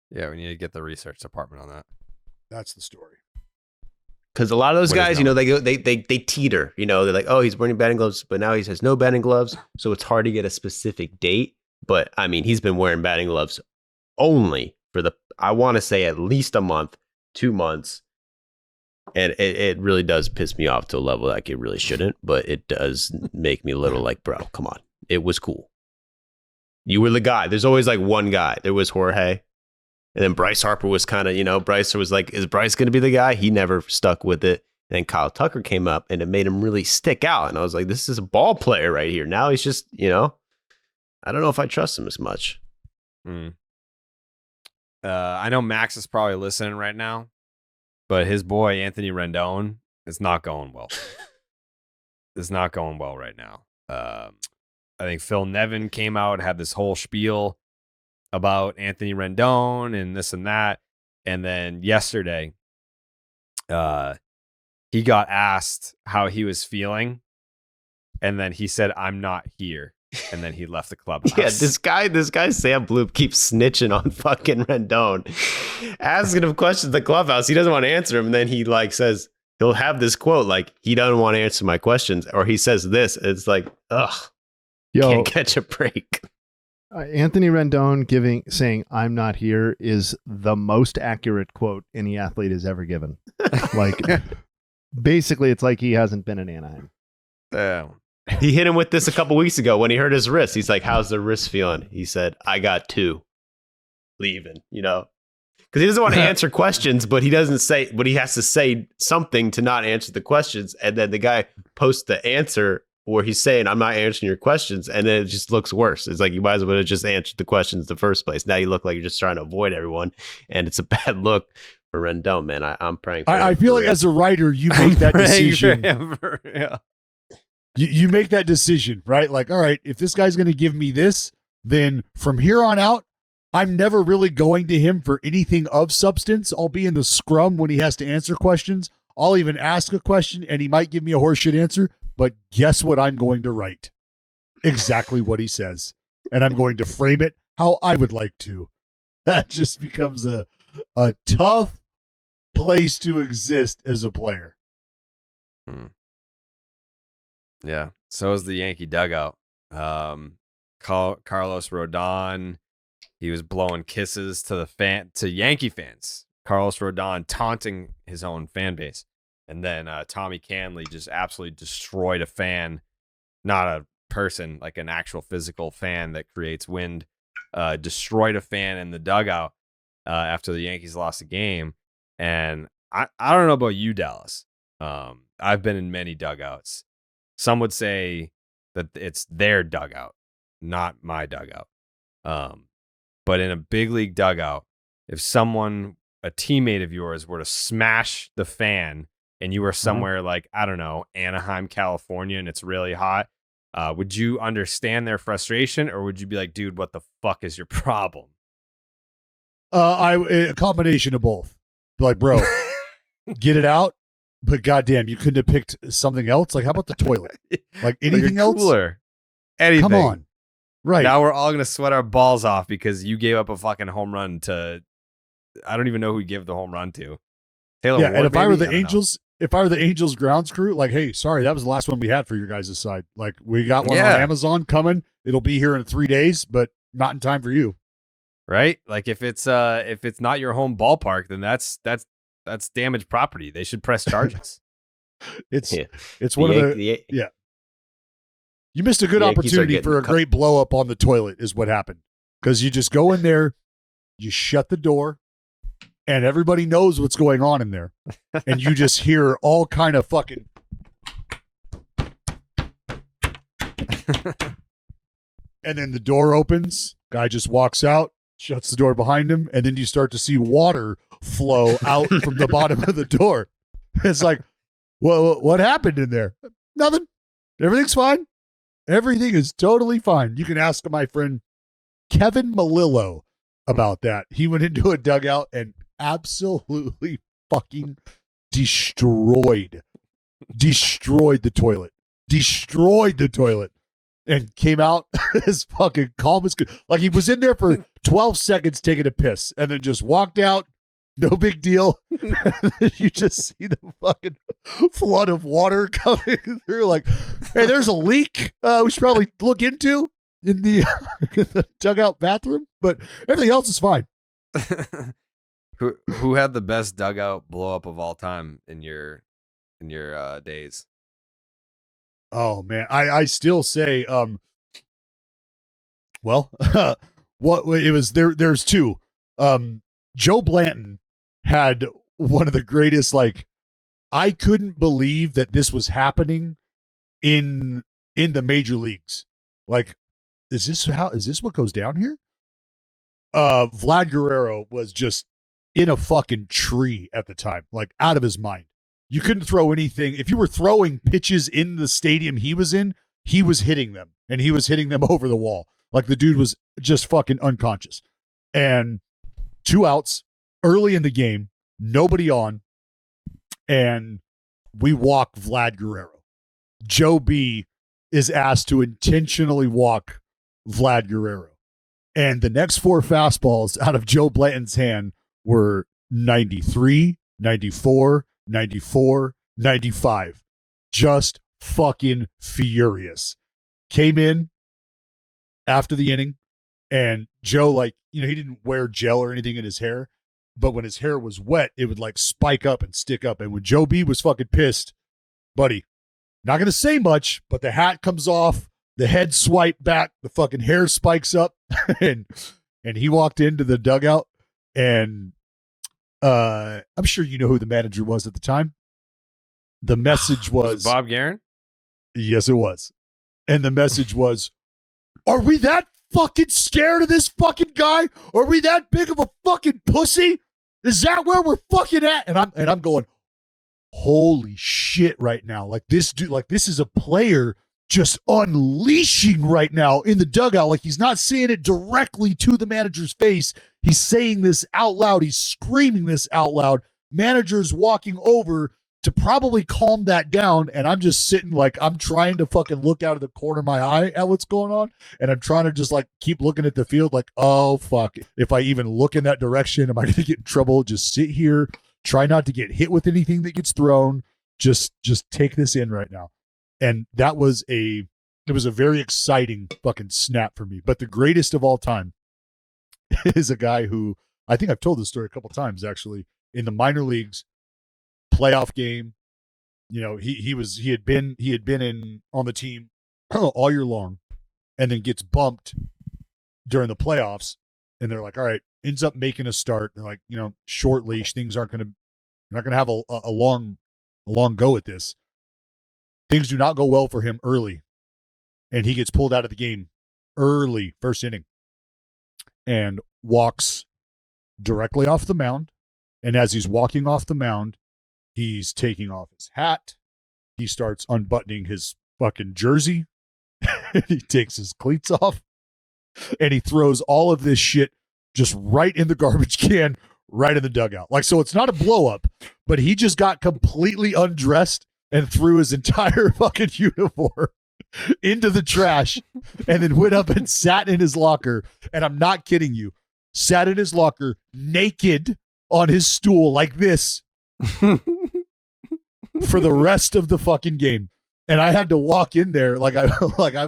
Yeah, we need to get the research department on that. That's the story. Because a lot of those What is guys, known? they teeter. They're like, oh, he's wearing batting gloves, but now he has no batting gloves, so it's hard to get a specific date. But I mean, he's been wearing batting gloves only for I want to say at least a month, 2 months. And it really does piss me off to a level like it really shouldn't, but it does make me a little like, bro, come on. It was cool. You were the guy. There's always like one guy. There was Jorge. And then Bryce Harper was kind of, Bryce was like, is Bryce going to be the guy? He never stuck with it. And then Kyle Tucker came up and it made him really stick out. And I was like, this is a ball player right here. Now he's just, I don't know if I trust him as much. I know Max is probably listening right now, but his boy, Anthony Rendon, is not going well. It's not going well right now. I think Phil Nevin came out, had this whole spiel about Anthony Rendon and this and that. And then yesterday, he got asked how he was feeling. And then he said, I'm not here. And then he left the clubhouse. Yeah, this guy Sam Bloop keeps snitching on fucking Rendon, asking him questions in the clubhouse. He doesn't want to answer him. And then he says, he'll have this quote, like, he doesn't want to answer my questions. Or he says this. It's like, ugh, can't catch a break. Anthony Rendon saying "I'm not here" is the most accurate quote any athlete has ever given. Basically, it's like he hasn't been in Anaheim. He hit him with this a couple weeks ago when he hurt his wrist. He's like, "How's the wrist feeling?" He said, "I got 2, leaving." Because he doesn't want to answer questions, but he doesn't say. But he has to say something to not answer the questions, and then the guy posts the answer where he's saying, I'm not answering your questions. And then it just looks worse. It's like, you might as well have just answered the questions in the first place. Now you look like you're just trying to avoid everyone. And it's a bad look for Rendon, man. I'm praying for him. I feel like as a writer, you make that decision. Yeah. You make that decision, right? Like, all right, if this guy's going to give me this, then from here on out, I'm never really going to him for anything of substance. I'll be in the scrum when he has to answer questions. I'll even ask a question and he might give me a horseshit answer. But guess what I'm going to write? Exactly what he says. And I'm going to frame it how I would like to. That just becomes a tough place to exist as a player. Yeah. So is the Yankee dugout. Carlos Rodon, he was blowing kisses to Yankee fans. Carlos Rodon taunting his own fan base. And then Tommy Canley just absolutely destroyed a fan, not a person, like an actual physical fan that creates wind, destroyed a fan in the dugout after the Yankees lost the game. And I don't know about you, Dallas. I've been in many dugouts. Some would say that it's their dugout, not my dugout. But in a big league dugout, if a teammate of yours, were to smash the fan, and you were somewhere like, I don't know, Anaheim, California, and it's really hot, would you understand their frustration, or would you be like, dude, what the fuck is your problem? A combination of both. Like, bro, get it out, but goddamn, you couldn't have picked something else. Like, how about the toilet? Like anything else? Cooler. Anything. Come on. Right. Now we're all going to sweat our balls off because you gave up a fucking home run to, I don't even know who you gave the home run to. Taylor Ward, and if maybe? I were the Angels grounds crew, like, hey, sorry, that was the last one we had for your guys' side. Like, we got one on Amazon coming. It'll be here in 3 days, but not in time for you. Right? Like if it's not your home ballpark, then that's damaged property. They should press charges. It's one of the You missed a good opportunity for a great blow up on the toilet is what happened. Because you just go in there, you shut the door, and everybody knows what's going on in there. And you just hear all kind of fucking. And then the door opens. Guy just walks out, shuts the door behind him, and then you start to see water flow out from the bottom of the door. It's like, well, what happened in there? Nothing. Everything's fine. Everything is totally fine. You can ask my friend Kevin Malillo about that. He went into a dugout and absolutely fucking destroyed the toilet, and came out as fucking calm as could. Like he was in there for 12 seconds taking a piss and then just walked out. No big deal. You just see the fucking flood of water coming through. Like, hey, there's a leak we should probably look into in the dugout bathroom, but everything else is fine. Who had the best dugout blow up of all time in your days? Oh man, I still say well, what it was there. There's two. Joe Blanton had one of the greatest. Like, I couldn't believe that this was happening in the major leagues. Like, is this what goes down here? Vlad Guerrero was just in a fucking tree at the time, like out of his mind. You couldn't throw anything. If you were throwing pitches in the stadium he was in, he was hitting them, and he was hitting them over the wall. Like, the dude was just fucking unconscious. And 2 outs early in the game, nobody on, and we walk Vlad Guerrero. Joe B is asked to intentionally walk Vlad Guerrero. And the next 4 fastballs out of Joe Blanton's hand were 93, 94, 94, 95. Just fucking furious. Came in after the inning, and Joe, like, he didn't wear gel or anything in his hair, but when his hair was wet, it would like spike up and stick up. And when Joe B was fucking pissed, buddy, not going to say much, but the hat comes off, the head swipe back, the fucking hair spikes up, and he walked into the dugout, and I'm sure you know who the manager was at the time. The message was Bob Guerin? Yes, it was. And the message was, are we that fucking scared of this fucking guy? Are we that big of a fucking pussy? Is that where we're fucking at? And I'm going, holy shit right now. Like, this dude, like, this is a player just unleashing right now in the dugout. Like, he's not saying it directly to the manager's face. He's saying this out loud. He's screaming this out loud. Manager's walking over to probably calm that down, and I'm just sitting, like, I'm trying to fucking look out of the corner of my eye at what's going on, and I'm trying to just, like, keep looking at the field like, oh, fuck. If I even look in that direction, am I going to get in trouble? Just sit here, try not to get hit with anything that gets thrown. Just take this in right now. And it was a very exciting fucking snap for me. But the greatest of all time is a guy who, I think I've told this story a couple times, actually, in the minor leagues, playoff game. He had been in on the team all year long, and then gets bumped during the playoffs, and they're like, all right, ends up making a start. They're like, short leash, things not gonna have a long go at this. Things do not go well for him early, and he gets pulled out of the game early, first inning, and walks directly off the mound. And as he's walking off the mound, he's taking off his hat. He starts unbuttoning his fucking jersey. He takes his cleats off, and he throws all of this shit just right in the garbage can, right in the dugout. Like, so it's not a blow up, but he just got completely undressed and threw his entire fucking uniform into the trash, and then went up and sat in his locker. And I'm not kidding you, sat in his locker naked on his stool like this for the rest of the fucking game. And I had to walk in there, like I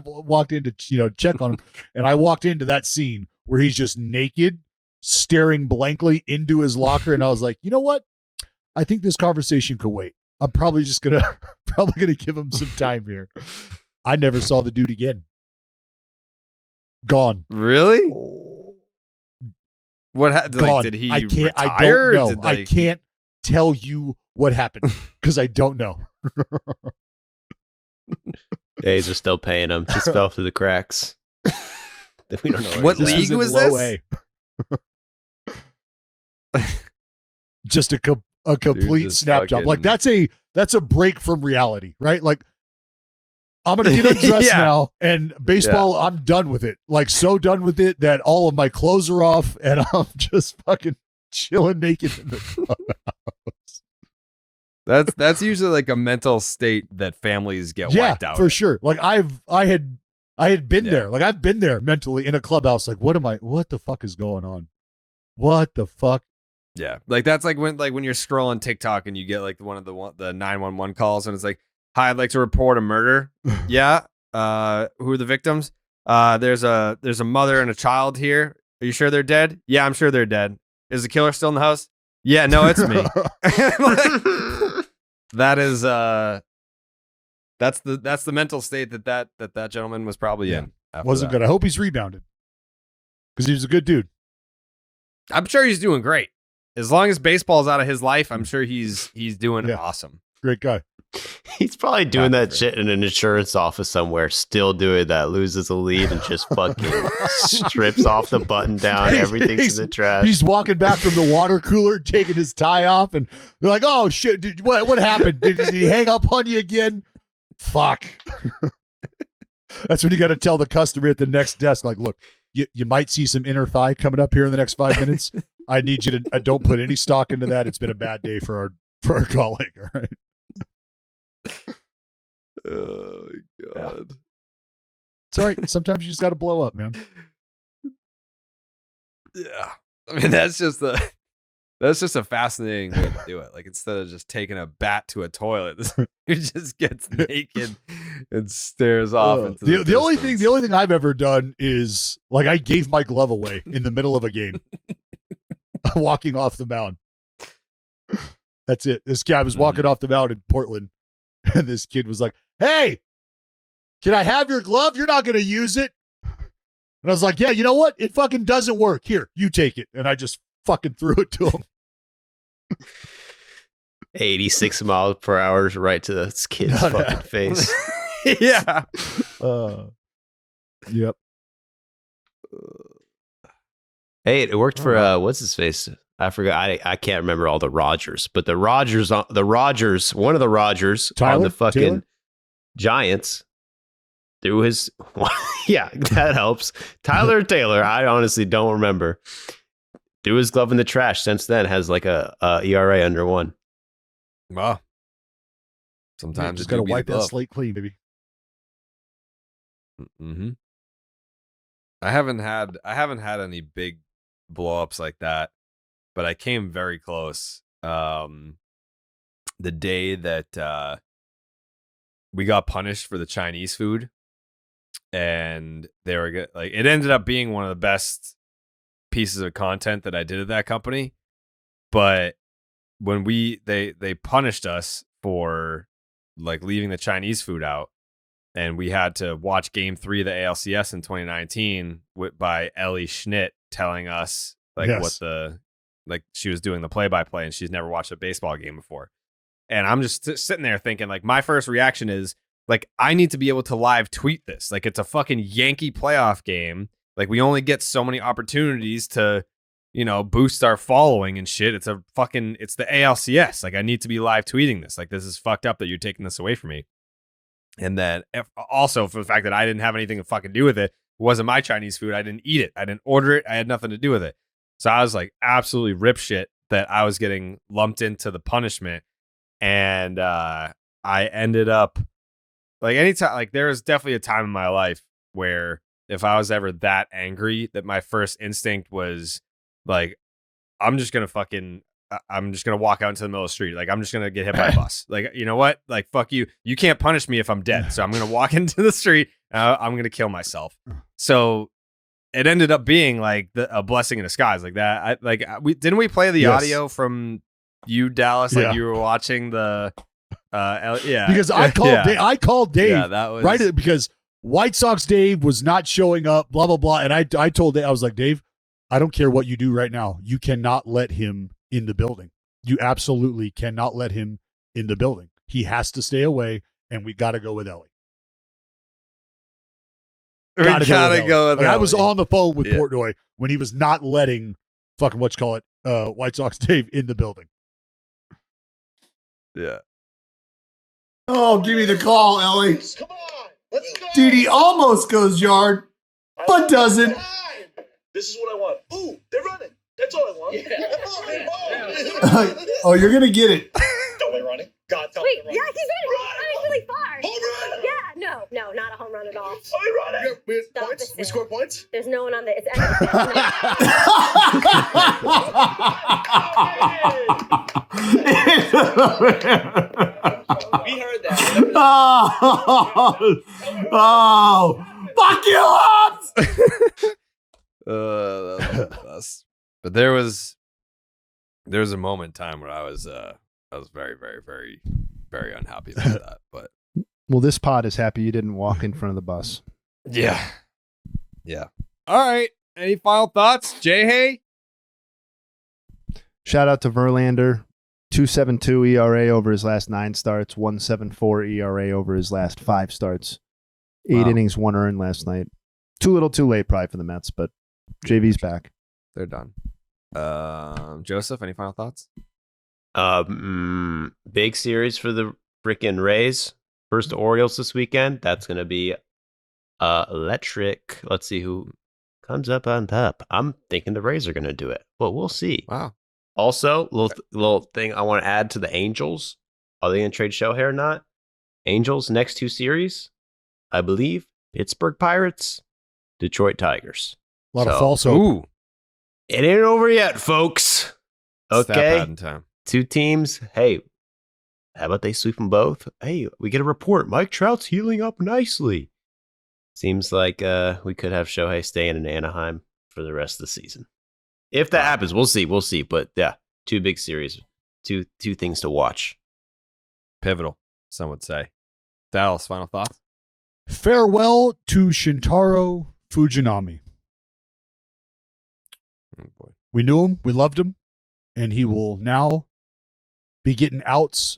walked in to check on him, and I walked into that scene where he's just naked, staring blankly into his locker, and I was like, you know what? I think this conversation could wait. I'm probably just gonna give him some time here. I never saw the dude again. Gone. Really? What happened? Gone. Like, did he retire? I don't know. Did I can't tell you what happened because I don't know. Days are still paying him. Just fell through the cracks. We don't know what league was this? Just a complete snap job. Like, that's a break from reality, right? Like, I'm going to get undressed now, and baseball, I'm done with it. Like, so done with it that all of my clothes are off, and I'm just fucking chilling naked in the clubhouse. That's usually like a mental state that families get wiped out. For sure. Like, I had been there. Like, I've been there mentally in a clubhouse. Like, what the fuck is going on? What the fuck? Yeah. Like, that's like when you're scrolling TikTok and you get like one of the 911 calls, and it's like, hi, I'd like to report a murder. Yeah. Who are the victims? There's a mother and a child here. Are you sure they're dead? Yeah, I'm sure they're dead. Is the killer still in the house? Yeah, no, it's me. That is that's the mental state that gentleman was probably in. Wasn't good. I hope he's rebounded because he was a good dude. I'm sure he's doing great. As long as baseball's out of his life, I'm sure he's doing awesome. Great guy. He's probably doing that shit in an insurance office somewhere, still doing that, loses a lead and just fucking strips off the button down, everything's in the trash. He's walking back from the water cooler, taking his tie off, and they're like, oh shit, what happened? Did he hang up on you again? Fuck. That's when you got to tell the customer at the next desk, like, look, you might see some inner thigh coming up here in the next 5 minutes. I need you to don't put any stock into that. It's been a bad day for our colleague. All right. Oh my God. Yeah. It's all right. Sometimes you just got to blow up, man. Yeah. I mean, that's just a fascinating way to do it. Like, instead of just taking a bat to a toilet, he just gets naked and stares off into the only thing I've ever done is, like, I gave my glove away in the middle of a game. Walking off the mound. That's it. This guy was walking off the mound in Portland, and this kid was like, hey, can I have your glove? You're not going to use it. And I was like, yeah, you know what? It fucking doesn't work. Here, you take it. And I just fucking threw it to him. 86 miles per hour right to this kid's fucking face. Yeah. Yep. Hey, it worked for what's his face? I forgot. I can't remember all the Rogers, but one of the Rogers on the fucking Taylor? Giants threw his. Yeah, that helps. Tyler Taylor. I honestly don't remember. Threw his glove in the trash. Since then, has like a ERA under 1. Well, sometimes just got to wipe that slate clean, baby. Mm-hmm. I haven't had any big blow-ups like that, but I came very close. The day that we got punished for the Chinese food, and they were like, it ended up being one of the best pieces of content that I did at that company. But when they punished us for like leaving the Chinese food out, and we had to watch Game 3 of the ALCS in 2019 by Ellie Schnitt telling us like she was doing the play-by-play, and she's never watched a baseball game before. And I'm just sitting there thinking, like, my first reaction is, like, I need to be able to live tweet this. Like, it's a fucking Yankee playoff game. Like, we only get so many opportunities to, boost our following and shit. It's the ALCS. Like, I need to be live tweeting this. Like, this is fucked up that you're taking this away from me. And then also for the fact that I didn't have anything to fucking do with it. It wasn't my Chinese food. I didn't eat it. I didn't order it. I had nothing to do with it. So I was like absolutely rip shit that I was getting lumped into the punishment. And I ended up like anytime, like there was definitely a time in my life where if I was ever that angry, that my first instinct was like, I'm just going to walk out into the middle of the street. Like, I'm just going to get hit by a bus. Like, you know what? Like, fuck you. You can't punish me if I'm dead. So I'm going to walk into the street. I'm going to kill myself. So it ended up being like a blessing in disguise like that. Didn't we play the audio from you, Dallas? Like you were watching the, because I called Dave. Yeah, that was right. Because White Sox Dave was not showing up, blah, blah, blah. And I told Dave, I was like, Dave, I don't care what you do right now. You cannot let him in the building. You absolutely cannot let him in the building. He has to stay away, and we got to go with Ellie. Gotta go with Ellie. I was on the phone with Portnoy when he was not letting fucking White Sox Dave in the building. Yeah. Oh, give me the call, Ellie. Come on, let's go. Dude, he almost goes yard, but doesn't. This is what I want. Ooh, they're running. That's all I want. Oh, you're gonna get it. Don't they running? God, tell Wait, me yeah, he's running really far. Home run! Yeah, no, not a home run at all. Are we running? Stop Points? it. We score points? There's no one on the. It's We heard that. Oh, fuck you up! That was the best. But there was There was a moment in time where I was very, very, very, very unhappy about that. But Well, this pod is happy you didn't walk in front of the bus. yeah. All right. Any final thoughts, Jay Hay? Shout out to Verlander. 2.72 ERA over his last 9 starts. 1.74 ERA over his last 5 starts. 8 innings, 1 earned last night. Too little, too late, probably for the Mets, but JV's back. They're done. Joseph, any final thoughts? Big series for the freaking Rays. First Orioles this weekend. That's going to be electric. Let's see who comes up on top. I'm thinking the Rays are going to do it, but we'll see. Wow. Also, little thing I want to add to the Angels. Are they going to trade Shohei or not? Angels next 2 series, I believe. Pittsburgh Pirates, Detroit Tigers. A lot of false hope. Ooh. It ain't over yet, folks. Snap Okay. out in time. 2 teams. Hey, how about they sweep them both? Hey, we get a report. Mike Trout's healing up nicely. Seems like we could have Shohei staying in Anaheim for the rest of the season. If that happens, we'll see. We'll see. But yeah, 2 big series. Two things to watch. Pivotal, some would say. Dallas, final thoughts? Farewell to Shintaro Fujinami. Oh, boy. We knew him. We loved him. And he will now be getting outs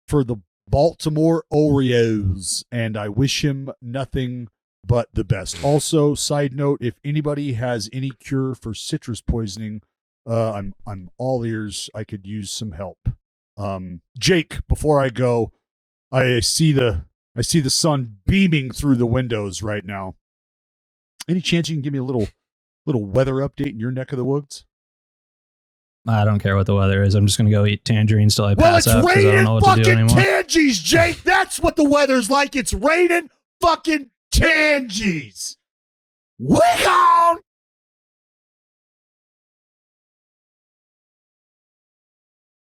for the Baltimore Orioles. And I wish him nothing but the best. Also, side note, if anybody has any cure for citrus poisoning, I'm all ears. I could use some help. Jake, before I go, I see the sun beaming through the windows right now. Any chance you can give me a little weather update in your neck of the woods? I don't care what the weather is. I'm just going to go eat tangerines till I pass out because I don't know what to do fucking anymore. tangies, Jake. That's what the weather's like. It's raining fucking tangies. We gone.